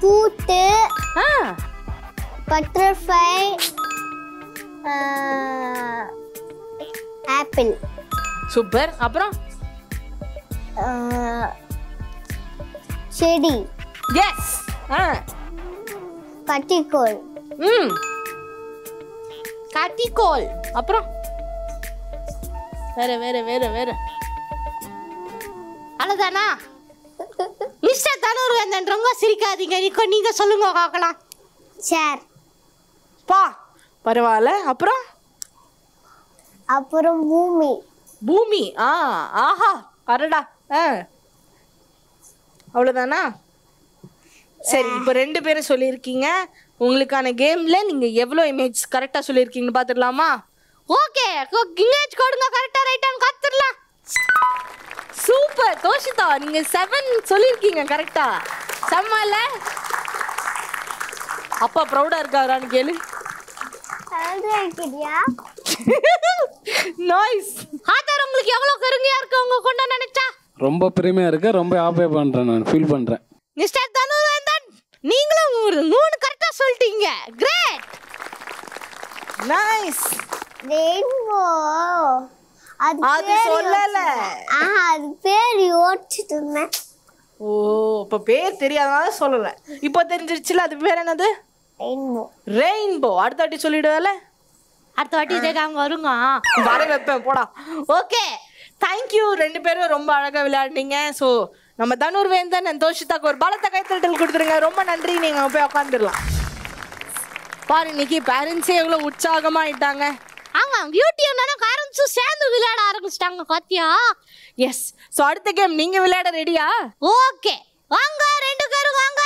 பூட்டு, பட்டர்ஃப்ளை, ஆப்பிள். சூப்பர். அப்புறம் செடி. எஸ். கட்டிக்கோல். கட்டிக்கோல். அப்புறம் வேற வேற வேற வேற அவ்வளவுதானா? மிஸ்டர் தனுர்வேந்தன், ரொம்ப சிரிக்காதீங்க. நீங்க சொல்லுங்க பார்க்கலாம். சேர். பா, பரவாயில்ல. அப்புறம் அப்புறம் பூமி. பூமி. ஆஹா, அரடா. அவ்வளவுதானா? சரி, இப்போ 2 பேரும் சொல்லியிருக்கீங்க. உங்களுக்கான கேம்ல நீங்க எவ்வளவு இமேஜ் கரெக்டா சொல்லியிருக்கீங்கன்னு பாத்துடலாமா? ஓகே, இமேஜ் கொடுங்க. கரெக்டா ரைட்டான்னு காத்துடலாம். சூப்பர் தோஷிதா, நீங்க 7 சொல்லிருக்கீங்க கரெக்டா? செம்மல. அப்பா ப்ரௌடா இருக்காரான்னு கேளு. நைஸ். ஆதார் உங்களுக்கு எவ்வளவு கருமையா இருக்கு உங்க கொண்ட நினைச்சா? ரொம்ப பெருமையா இருக்கு, ரொம்ப ஹாப்பி பண்றேன், நான் ஃபீல் பண்றேன். மிஸ்டர் தனுவேந்தன், நீங்களும் 3 கரெக்டா சொல்லிட்டீங்க. கிரேட். நைஸ். ரெயின்போ அது சொல்லல. அது பேர் யோசிச்சுட்டு இருந்தேன். ஓ, இப்ப பேர் தெரியாதனால சொல்லல. இப்போ தெரிஞ்சிருச்சுல அது பேர் என்னது? ரெயின்போ. ரெயின்போ. அடுத்த வாட்டி சொல்லிடுவல. அடுத்த வாட்டி இதேதாங்க வருங்க. வர வைப்பேன் போடா. Okay, thank you. 2 பேரும் ரொம்ப அழகா விளையாடுனீங்க. ஸோ நம்ம தனுர்வேந்தன் அண்ட் தோஷிதாக்கு ஒரு பலத்த கைத்தட்டல் கொடுத்துருங்க. ரொம்ப நன்றி. நீங்க போய் உட்காந்துடலாம். பாரு, இன்னைக்கு பேரண்ட்ஸே எவ்வளவு உற்சாகமா ஆயிட்டாங்க. ஆமா, பியூட்டி என்னன்னா பேரண்ட்ஸும் சேர்ந்து விளையாட ஆரம்பிச்சிட்டாங்க பாத்தியா? எஸ். ஸோ அடுத்த கேம் நீங்க விளையாட ரெடியா? ஓகே, வாங்க 2 பேரும் வாங்க.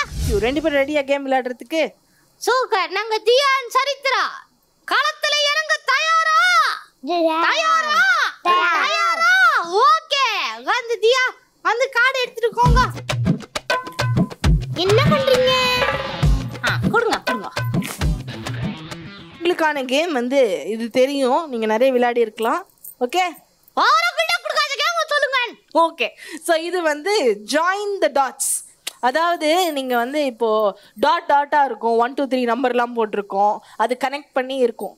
2 பேரும் ரெடியா கேம் விளையாடுறதுக்கு? சூப்பர். நாங்க தியா அண்ட் சரித்ரா களத்துல இறங்க தயாரா? தயாரா? தயாரா. ஓகே, வந்து தியா வந்து கார்டு எடுத்துட்டு போங்க. என்ன பண்றீங்க? கொடுங்க கொடுங்க. உங்களுக்கான கேம் வந்து இது தெரியும், நீங்க நிறைய விளையாடி இருக்கலாம். ஓகே, சொல்லுங்க. ஓகே, ஸோ இது வந்து ஜாயின் த டாட்ஸ். அதாவது நீங்க வந்து இப்போ டாட்டா இருக்கும், 1 2 3 நம்பர்லாம் போட்டிருக்கோம், அது கனெக்ட் பண்ணி இருக்கும்.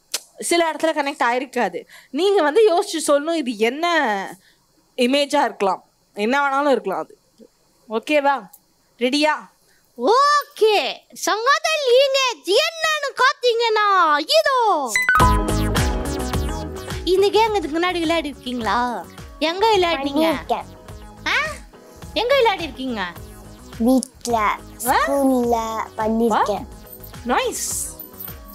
சில இடத்துல கனெக்ட் ஆயிருக்காது. நீங்க வந்து யோசிச்சு சொல்லணும் இது என்ன இமேஜா இருக்கலாம், என்ன வேணாலும் இருக்கலாம் அது. ஓகேவா? ரெடியா? ஓகே. சங்கதல் இமேஜ் என்னன்னு காத்தீங்கன்னா இதோ. இந்த கேம் இதுக்கு முன்னாடி விளையாடி இருக்கீங்களா? எங்க விளையாடுறீங்க? எங்க விளையாடி இருக்கீங்க? வீட்ல, ஸ்கூல்ல பண்ணிருக்கேன். நைஸ்.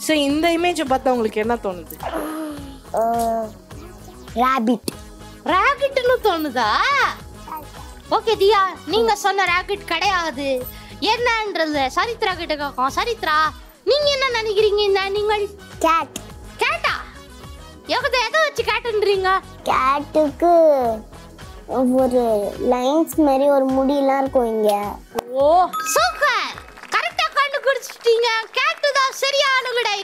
சோ இந்த இமேஜ் பார்த்தா உங்களுக்கு என்ன தோணுது? ராபிட். ராபிட்னு தோணுதா? ஓகே தியா, நீங்க சொன்ன ராபிட் கிடையாது. என்னன்றது சரித்ரா கிட்ட கேட்கும். சரித்ரா, நீங்க என்ன நினைக்கிறீங்க? இந்த நீங்கள் கேட். கேட்டா? எதை வச்சு கேட்டுன்றீங்க? கேட்டுக்கு ஒரு லைன்ஸ் மாதிரி ஒரு முடியெல்லாம் இருக்கும் இங்க. ஓ சூப்பர், கரெக்டா கண்டுபிடிச்சிட்டீங்க. கேட்டு தான் சரியான விடை.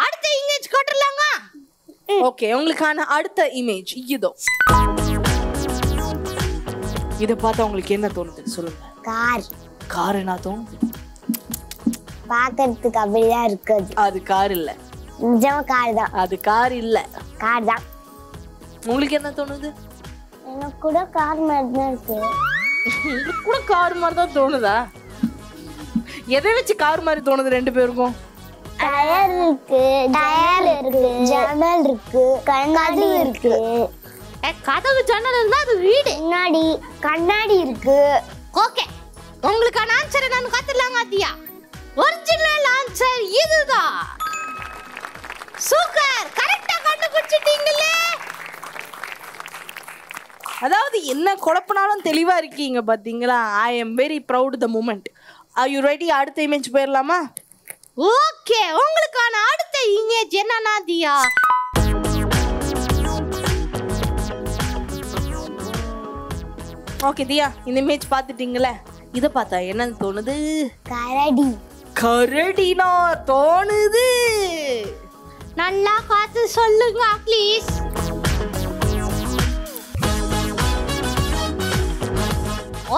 அடுத்த இமேஜ் காட்டலாமா? ஓகே, உங்களுக்கான அடுத்த இமேஜ் இதோ. இத பார்த்தா உங்களுக்கு என்ன தோணுது சொல்லுங்க? கார். கார் என்ன தோணுது? பாக்கிறதுக்கு அப்படிதான் இருக்குது. அது கார் இல்ல. நிஜமா கார் தான். அது கார் இல்ல. கார் தான். உங்களுக்கு என்ன தோணுது? எனக்கு கூட கார் மாதிரி தான் இருக்கு. உங்களுக்கு கூட கார் மாதிரி தான் தோணுதா? எதை வச்சு கார் மாதிரி தோணுது 2 பேருக்கும்? டயர் இருக்கு, ஜன்னல் இருக்கு, கண்ணாடி இருக்கு. கதவு ஜன்னல் இருந்தா அது வீடு. முன்னாடி கண்ணாடி இருக்கு. ஓகே, உங்களுக்கான ஆன்சர் என்னன்னு காத்துடலாங்க அத்தியா. ஒரிஜினல் ஆன்சர் இதுதான். சூப்பர், கரெக்ட்டா கண்டுபிடிச்சிட்டீங்களே. அதாவது என்ன குழப்பனாலும் தெளிவா இருக்கீங்க பாத்தீங்களா? I am very proud the moment. Are you ready? அடுத்த இமேஜ் போயிடலாமா? ஓகே, உங்களுக்கான அடுத்த இமேஜ் என்னன்னா தியா, ஓகே தியா, இந்த இமேஜ் பார்த்துட்டீங்களே, இதை பார்த்தா என்னன்னு தோணுது? கரடி. கரடினா தோணுது. நல்லா பார்த்து சொல்லுங்க ப்ளீஸ்.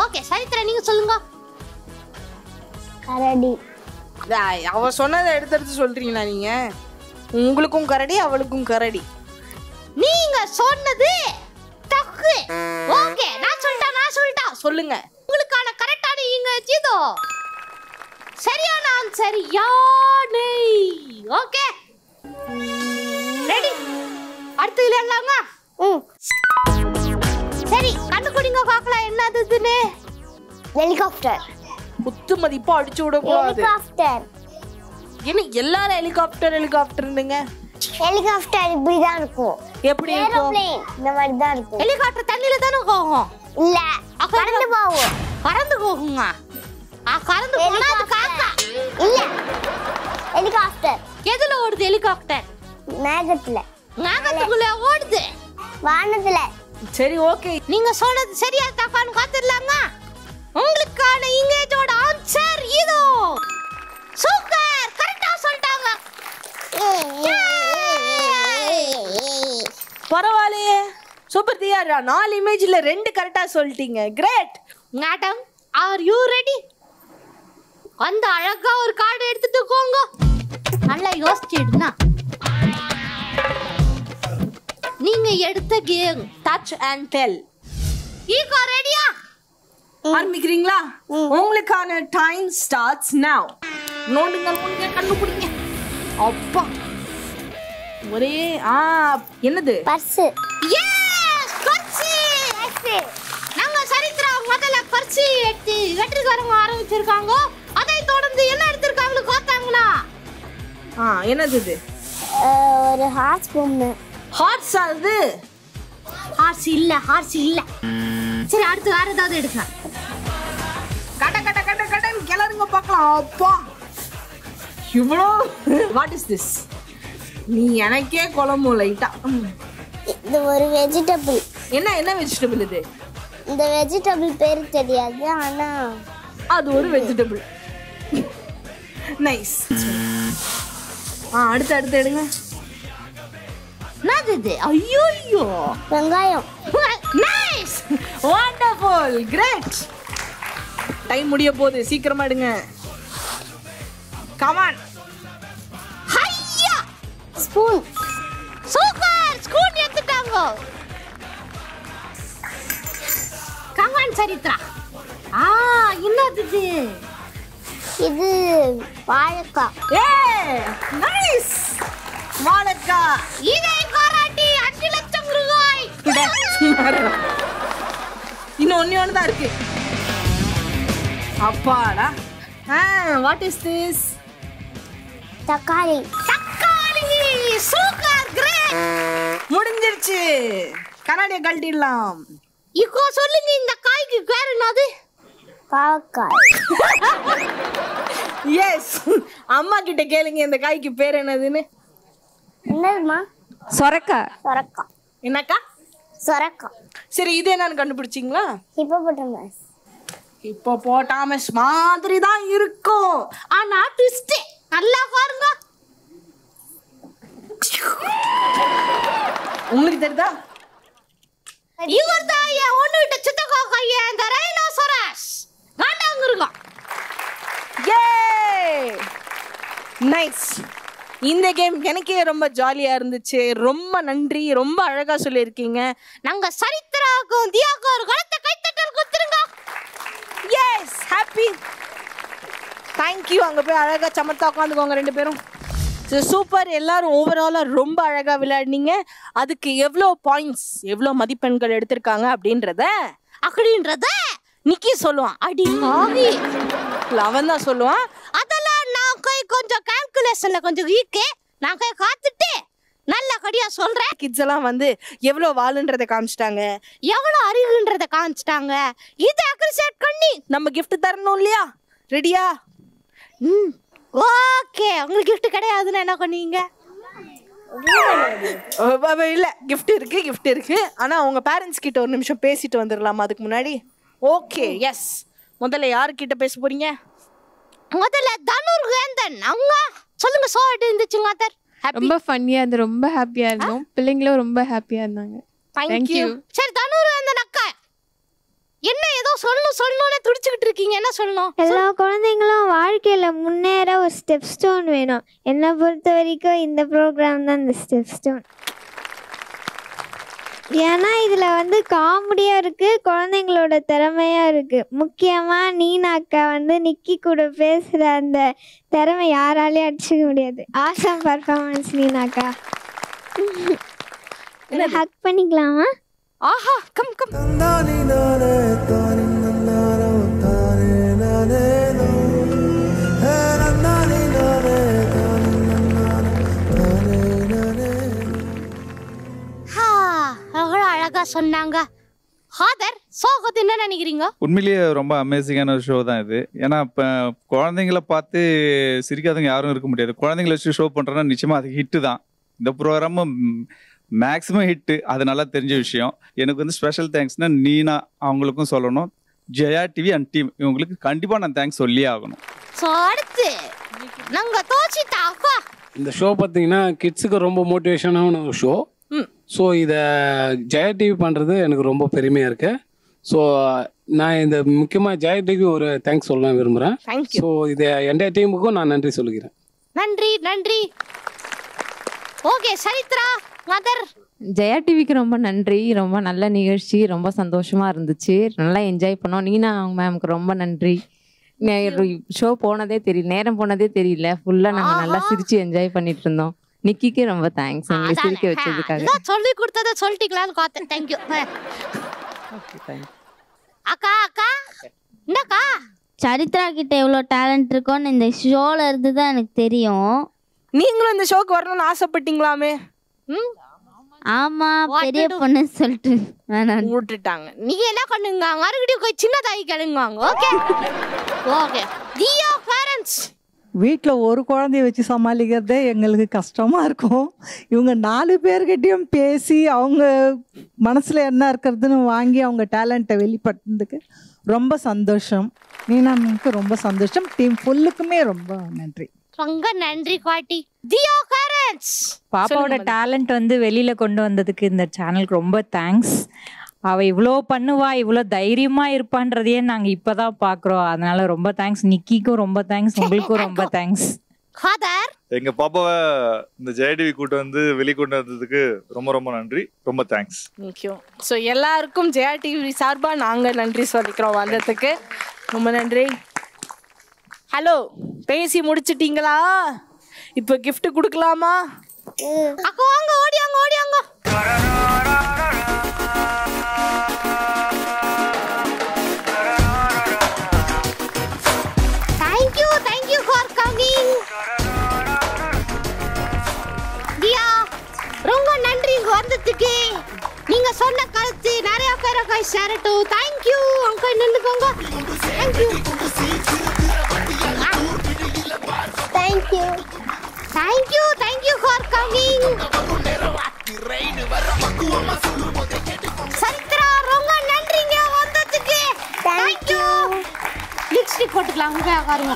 ஓகே சரித்ரா, நீங்க சொல்லுங்க. கரடி. அவ சொன்னதை எடுத்து சொல்றீங்களா நீங்க? உங்களுக்கும் கரடி, அவளுக்கும் கரடி. நீங்க சொன்னது தக்கு. ஓகே, நான் சொல்லிட்டா சொல்லுங்க. உங்களுக்கான கரெக்டான இமேஜ் இதோ. சரியான ஆன்சர் யானை. Okay ready? அடுத்து விளையாடலாமா? சரி, கண்டுபிடிங்க பார்க்கலாம் என்னதுன்னு. ஹெலிகாப்டர். குத்து மதிப்பா அடிச்சு விடக்கூடாது. ஹெலிகாப்டர். என்ன எல்லாரும் ஹெலிகாப்டர்னுங்க? ஹெலிகாப்டர் இப்படிதான் இருக்கும். எப்படி இருக்கும்? இந்த மாதிரி தான் இருக்கும். ஹெலிகாப்டர் தண்ணில தானே போகும். இல்ல, பறந்து போகும். பறந்து போகுங்க. பறந்து போனா அது காக்கா. இல்ல, ஹெலிகாப்டர் எதுல ஓடுது? ஹெலிகாப்டர் மேகத்துல. மேகத்துக்குள்ள ஓடுது. வானத்துல. சரி ஓகே, நீங்க சொன்னது சரியா தப்பான்னு காத்துடலாங்க. உங்களுக்கான இங்கேஜோட ஆன்சர் இதோ. சூப்பர், கரெக்டா சொல்லிட்டாங்க. பரவாயில்லையே, சூப்பர் தியாரா. 4 இமேஜ்ல 2 கரெக்டா சொல்லிட்டீங்க. Great. Madam, are you ready? அந்த அழகா ஒரு கார்டு எடுத்துட்டு போங்க. நல்லா யோசிச்சிடுனா. நீங்க எடுத்த கேம் டச் அண்ட் டெல். ஈகோ ரெடியா? ஆரம்பிக்கிறீங்களா? உங்களுக்கான டைம் ஸ்டார்ட்ஸ் நவ. நோண்டுங்க, நோண்டுங்க, கண்டுபிடிங்க. அப்பா, ஒரே என்னது? பர்ஸ். Yes, purse. நாங்க சரித்ரா முதல்ல பர்ஸ் எடுத்து வெற்றிகரமா ஆரம்பிச்சிருக்காங்க. அதை தொடர்ந்து என்ன எடுத்திருக்காங்கன்னு பார்த்தாங்களா? என்னது இது? ஒரு ஹார்ஸ் பொம்மை. ஹார்ஸ். அது ஹார்ஸ் இல்ல, ஹார்ஸ் இல்ல. சரி, அடுத்து வேற ஏதாவது எடுங்க. கட கட கட கடன்னு கிளறுங்க பார்க்கலாம். அப்பா, இவ்வளோ. What is this? நீ எனக்கே குழம்பு லைட்டா. இது ஒரு வெஜிடபிள். என்ன வெஜிடபிள் இது? இந்த வெஜிடபிள் பேர் தெரியாது, ஆனா அது ஒரு வெஜிடபிள். நைஸ். அடுத்து எடுங்க. என்னது இது? ஐயோ, வெங்காயம். Nice, wonderful, great. டைம் முடிய போகுது, சீக்கிரமா எடுங்க. Come on. ஹையா, ஸ்பூன். சூப்பர், ஸ்பூன் எடுத்துட்டாங்க. Come on சரித்ரா. என்னது இது? இது வாழைக்காய். நைஸ், வாழைக்காய். இதை பாராட்டி 5 லட்சம் ரூபாய். இன்னும் ஒண்ணு தான் இருக்கு. அப்பாடா. What is this? தக்காளி. தக்காளி. Super, great. முடிஞ்சிருச்சு. கண்ணாடியை கழட்டிடலாம். இப்போ சொல்லுங்க, இந்த காய்க்கு பேர் என்னது? பாவக்காய். எஸ், அம்மா கிட்ட கேளுங்க இந்த காய்க்கு பேர் என்னதுன்னு. என்னதுமா? சொரக்காய். சொரக்காய். என்னக்கா? சொரக்காய். சரி, இது என்னன்னு கண்டுபிடிச்சிங்களா? ஹிப்போபோட்டமஸ். ஹிப்போபோட்டமஸ் மாதிரி தான் இருக்கும், ஆனா ட்விஸ்ட். நல்லா பாருங்க. உங்களுக்கு தெரியுதா? இவர்தான் என் ஒண்ணு விட்ட சித்தக்கா கைய இந்த ரைனோசரஸ். காண்டாங்க இருக்கும். நைஸ். இந்த கேம் எனக்கே ரொம்ப ஜாலியா இருந்துச்சு. ரொம்ப நன்றி, ரொம்ப அழகா சொல்லியிருக்கீங்க. நாங்க சரித்திராக்கும் தியாக்கும் ஒரு கலத்தை கைத்தட்டல் கொடுத்துருங்க. Yes, happy. தேங்க்யூ. அங்கே போய் அழகா சமத்தா உட்காந்துக்கோங்க 2 பேரும். சூப்பர். எல்லாரும் ஓவராலாக ரொம்ப அழகாக விளையாடினீங்க. அதுக்கு எவ்வளோ பாயிண்ட்ஸ், எவ்வளோ மதிப்பெண்கள் எடுத்திருக்காங்க அப்படின்றத நிக்கி சொல்லுவான். அடி ஆவி, அவன் தான் சொல்லுவான். அதெல்லாம் நான் கொஞ்சம் கால்குலேஷன்ல கொஞ்சம் வீக்கு. நான் காத்துட்டு நல்லபடியா சொல்றேன். கிட்ஸ் எல்லாம் வந்து எவ்வளோ வாளுன்றதை காமிச்சிட்டாங்க, எவ்வளோ அறிவுன்றதை காமிச்சிட்டாங்க. இதை அக்ரிசியேட் பண்ணி நம்ம கிஃப்ட் தரணும் இல்லையா? ரெடியா? ஓகே. உங்களுக்கு கிஃப்ட் கிடையாதுன்னு என்ன பண்ணுவீங்க? இல்லை, கிஃப்ட் இருக்கு. ஆனால் உங்க பேரண்ட்ஸ் கிட்ட ஒரு நிமிஷம் பேசிட்டு வந்துடலாமா அதுக்கு முன்னாடி? Okay, yes. முதல்ல யாருக்கிட்ட பேச போறீங்க? முதல்ல தனுர் வேந்தன். அவங்க சொல்லுங்க. சோ எப்படி இருந்துச்சுங்க அதர்? ரொம்ப ஃபன்னியா இருந்தது, ரொம்ப ஹாப்பியா இருந்தோம். பிள்ளைங்களும் ரொம்ப ஹாப்பியா இருந்தாங்க. தேங்க்யூ. சரி, தனுர் வேந்தன் அக்கா, என்ன ஏதோ சொல்லணும்னு துடிச்சுக்கிட்டு இருக்கீங்க, என்ன சொல்லணும்? எல்லா குழந்தைங்களும் வாழ்க்கையில முன்னேற ஒரு ஸ்டெப் ஸ்டோன் வேணும். என்னை பொறுத்த வரைக்கும் இந்த ப்ரோக்ராம் தான் இந்த ஸ்டெப் ஸ்டோன். ஏன்னா இதில் வந்து காமெடியாக இருக்குது, குழந்தைங்களோட திறமையாக இருக்குது. முக்கியமாக நீனா அக்கா வந்து நிக்கி கூட பேசுகிற அந்த திறமை யாராலையும் அடிச்சுக்க முடியாது. Awesome performance நீனாக்கா. ஹக் பண்ணிக்கலாமா? ஆஹா, கம் கம். அழகா சொன்னாங்க. ஹாதர், சோகத்து என்ன நினைக்கிறீங்க? உண்மையிலேயே ரொம்ப அமேசிங்கான ஒரு ஷோ தான் இது. ஏன்னா இப்போ குழந்தைங்கள பார்த்து சிரிக்காதவங்க யாரும் இருக்க முடியாது. குழந்தைங்கள வச்சு ஷோ பண்ணுறோன்னா நிச்சயமாக அது ஹிட்டு தான். இந்த ப்ரோக்ராமும் மேக்ஸிமம் ஹிட்டு, அது நல்லா தெரிஞ்ச விஷயம். எனக்கு வந்து ஸ்பெஷல் தேங்க்ஸ்னா நீனா அவங்களுக்கும் சொல்லணும், ஜெயா டிவி அண்ட் டீம் இவங்களுக்கு கண்டிப்பாக நான் தேங்க்ஸ் சொல்லியே ஆகணும். ஸோ அடுத்து நாங்கள் தோச்சிட்டா அக்கா. இந்த ஷோ பார்த்தீங்கன்னா கிட்ஸுக்கு ரொம்ப மோட்டிவேஷனான ஒரு ஷோ. ஸோ இதை ஜெயா டிவி பண்ணுறது எனக்கு ரொம்ப பெருமையாக இருக்கு. ஸோ நான் இந்த முக்கியமாக ஜெயா டிவி ஒரு தேங்க்ஸ் சொல்ல விரும்புகிறேன். ஸோ இதை எந்த டீமுக்கும் நான் நன்றி சொல்லிக்கிறேன். நன்றி நன்றி. Okay சரித்ரா mother. ஜெயா டிவிக்கு ரொம்ப நன்றி. ரொம்ப நல்ல நிகழ்ச்சி, ரொம்ப சந்தோஷமா இருந்துச்சு, நல்லா என்ஜாய் பண்ணோம். நீனா மேம்க்கு ரொம்ப நன்றி. ஷோ போனதே தெரியல, நேரம் போனதே தெரியல, ஃபுல்லா நாங்க நல்லா சிரிச்சு என்ஜாய் பண்ணிட்டு இருந்தோம். நிக்கிக்கு ரொம்ப தேங்க்ஸ் எங்களை சிரிக்க வச்சதுக்காக. சொல்லி கொடுத்ததை சொல்லிட்டீங்களான்னு பார்த்தேன். தேங்க்யூ. அக்கா அக்கா என்னக்கா? சரித்ரா கிட்ட எவ்வளோ டேலண்ட் இருக்கும்னு இந்த ஷோல இருந்து தான் எனக்கு தெரியும். நீங்களும் இந்த ஷோக்கு வரணும்னு ஆசைப்பட்டீங்களாமே? ஆமா, பெரிய பொண்ணு சொல்லிட்டு விட்டுட்டாங்க. நீங்க என்ன பண்ணுங்க, மறுபடியும் சின்னதாகி கிளம்புவாங்க. Okay okay. டியோ பேரண்ட்ஸ், வீட்டில் ஒரு குழந்தைய வச்சு சமாளிக்கிறதே எங்களுக்கு கஷ்டமாக இருக்கும். இவங்க 4 பேர்கிட்டையும் பேசி அவங்க மனசில் என்ன இருக்கிறதுன்னு வாங்கி அவங்க டேலண்ட்டை வெளிப்படுத்துறதுக்கு ரொம்ப சந்தோஷம். நீனாமுக்கு ரொம்ப சந்தோஷம். டீம் ஃபுல்லுக்குமே ரொம்ப நன்றி. ரொம்ப நன்றி பாட்டி. டியோ பேரண்ட்ஸ், பாப்பாவோட டேலண்ட் வந்து வெளியில் கொண்டு வந்ததுக்கு இந்த சேனலுக்கு ரொம்ப தேங்க்ஸ். அவள் இவ்வளோ பண்ணுவா, இவ்வளோ தைரியமாக இருப்பான்றதையே நாங்கள் இப்போ தான் பார்க்குறோம். அதனால ரொம்ப தேங்க்ஸ். நிக்கிக்கும் ரொம்ப தேங்க்ஸ், உங்களுக்கும் ரொம்ப தேங்க்ஸ். எங்கள் பாப்பாவை இந்த ஜெயடிவி கூட்டு வந்து வெளிக்கொண்டு வந்ததுக்கு ரொம்ப ரொம்ப நன்றி, ரொம்ப தேங்க்ஸ். தேங்க்யூ. ஸோ எல்லாருக்கும் ஜெயா டிவி சார்பாக நாங்கள் நன்றி சொல்லிக்கிறோம் வந்ததுக்கு. ரொம்ப நன்றி. ஹலோ, பேசி முடிச்சிட்டீங்களா? இப்போ கிஃப்ட் கொடுக்கலாமா? அக்கா வாங்க, ஓடியாங்க ஓடியாங்க. Thank you for coming. தியா ரொம்ப நன்றி வந்ததுக்கு. நீங்க சொன்ன கருத்து நிறைய பேருக்கு சேரட்டும். தேங்க்யூ அங்கிள், நின்னுக்கோங்க. Thank you thank you thank you thank you for coming. Charithra ரொம்ப நன்றிங்க வந்ததுக்கு. தேங்க்யூ. லிப்ஸ்டிக் போட்டுக்கலாம், அங்கே பாருங்க.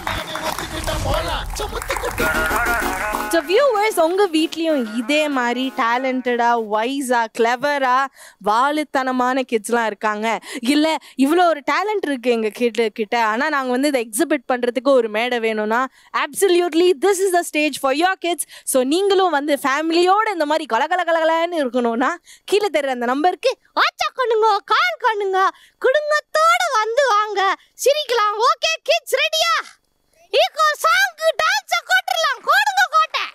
ஸோ வியூவர்ஸ், உங்கள் வீட்லேயும் இதே மாதிரி டேலண்டடாக, வைஸாக, கிளவராக, வாலுத்தனமான கிட்ஸ்லாம் இருக்காங்க, இல்லை இவ்வளோ ஒரு டேலண்ட் இருக்குது எங்கள் கிட்ட, ஆனால் நாங்கள் வந்து இதை எக்ஸிபிட் பண்ணுறதுக்கு ஒரு மேடை வேணும்னா, absolutely this is the stage for your kids. So நீங்களும் வந்து ஃபேமிலியோடு இந்த மாதிரி கலகலகலகலன்னு இருக்கணும்னா கீழே தெரிற அந்த நம்பருக்கு வாட்ஸ்அப் பண்ணுங்க, கால் பண்ணுங்க, குடும்பத்தோடு வந்து வாங்க, சிரிக்கலாம். ஓகே கிட்ஸ், ரெடியா? ஈகோ சாங்கு டான்ஸ் கோட்டலாம், கோடுங்க கோட்டை.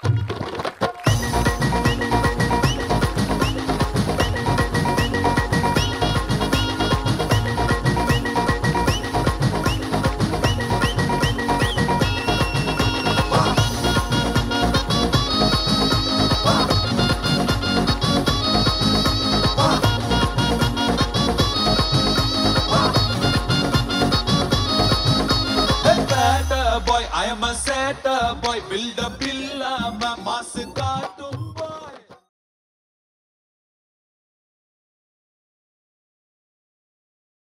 I am a setter boy, build up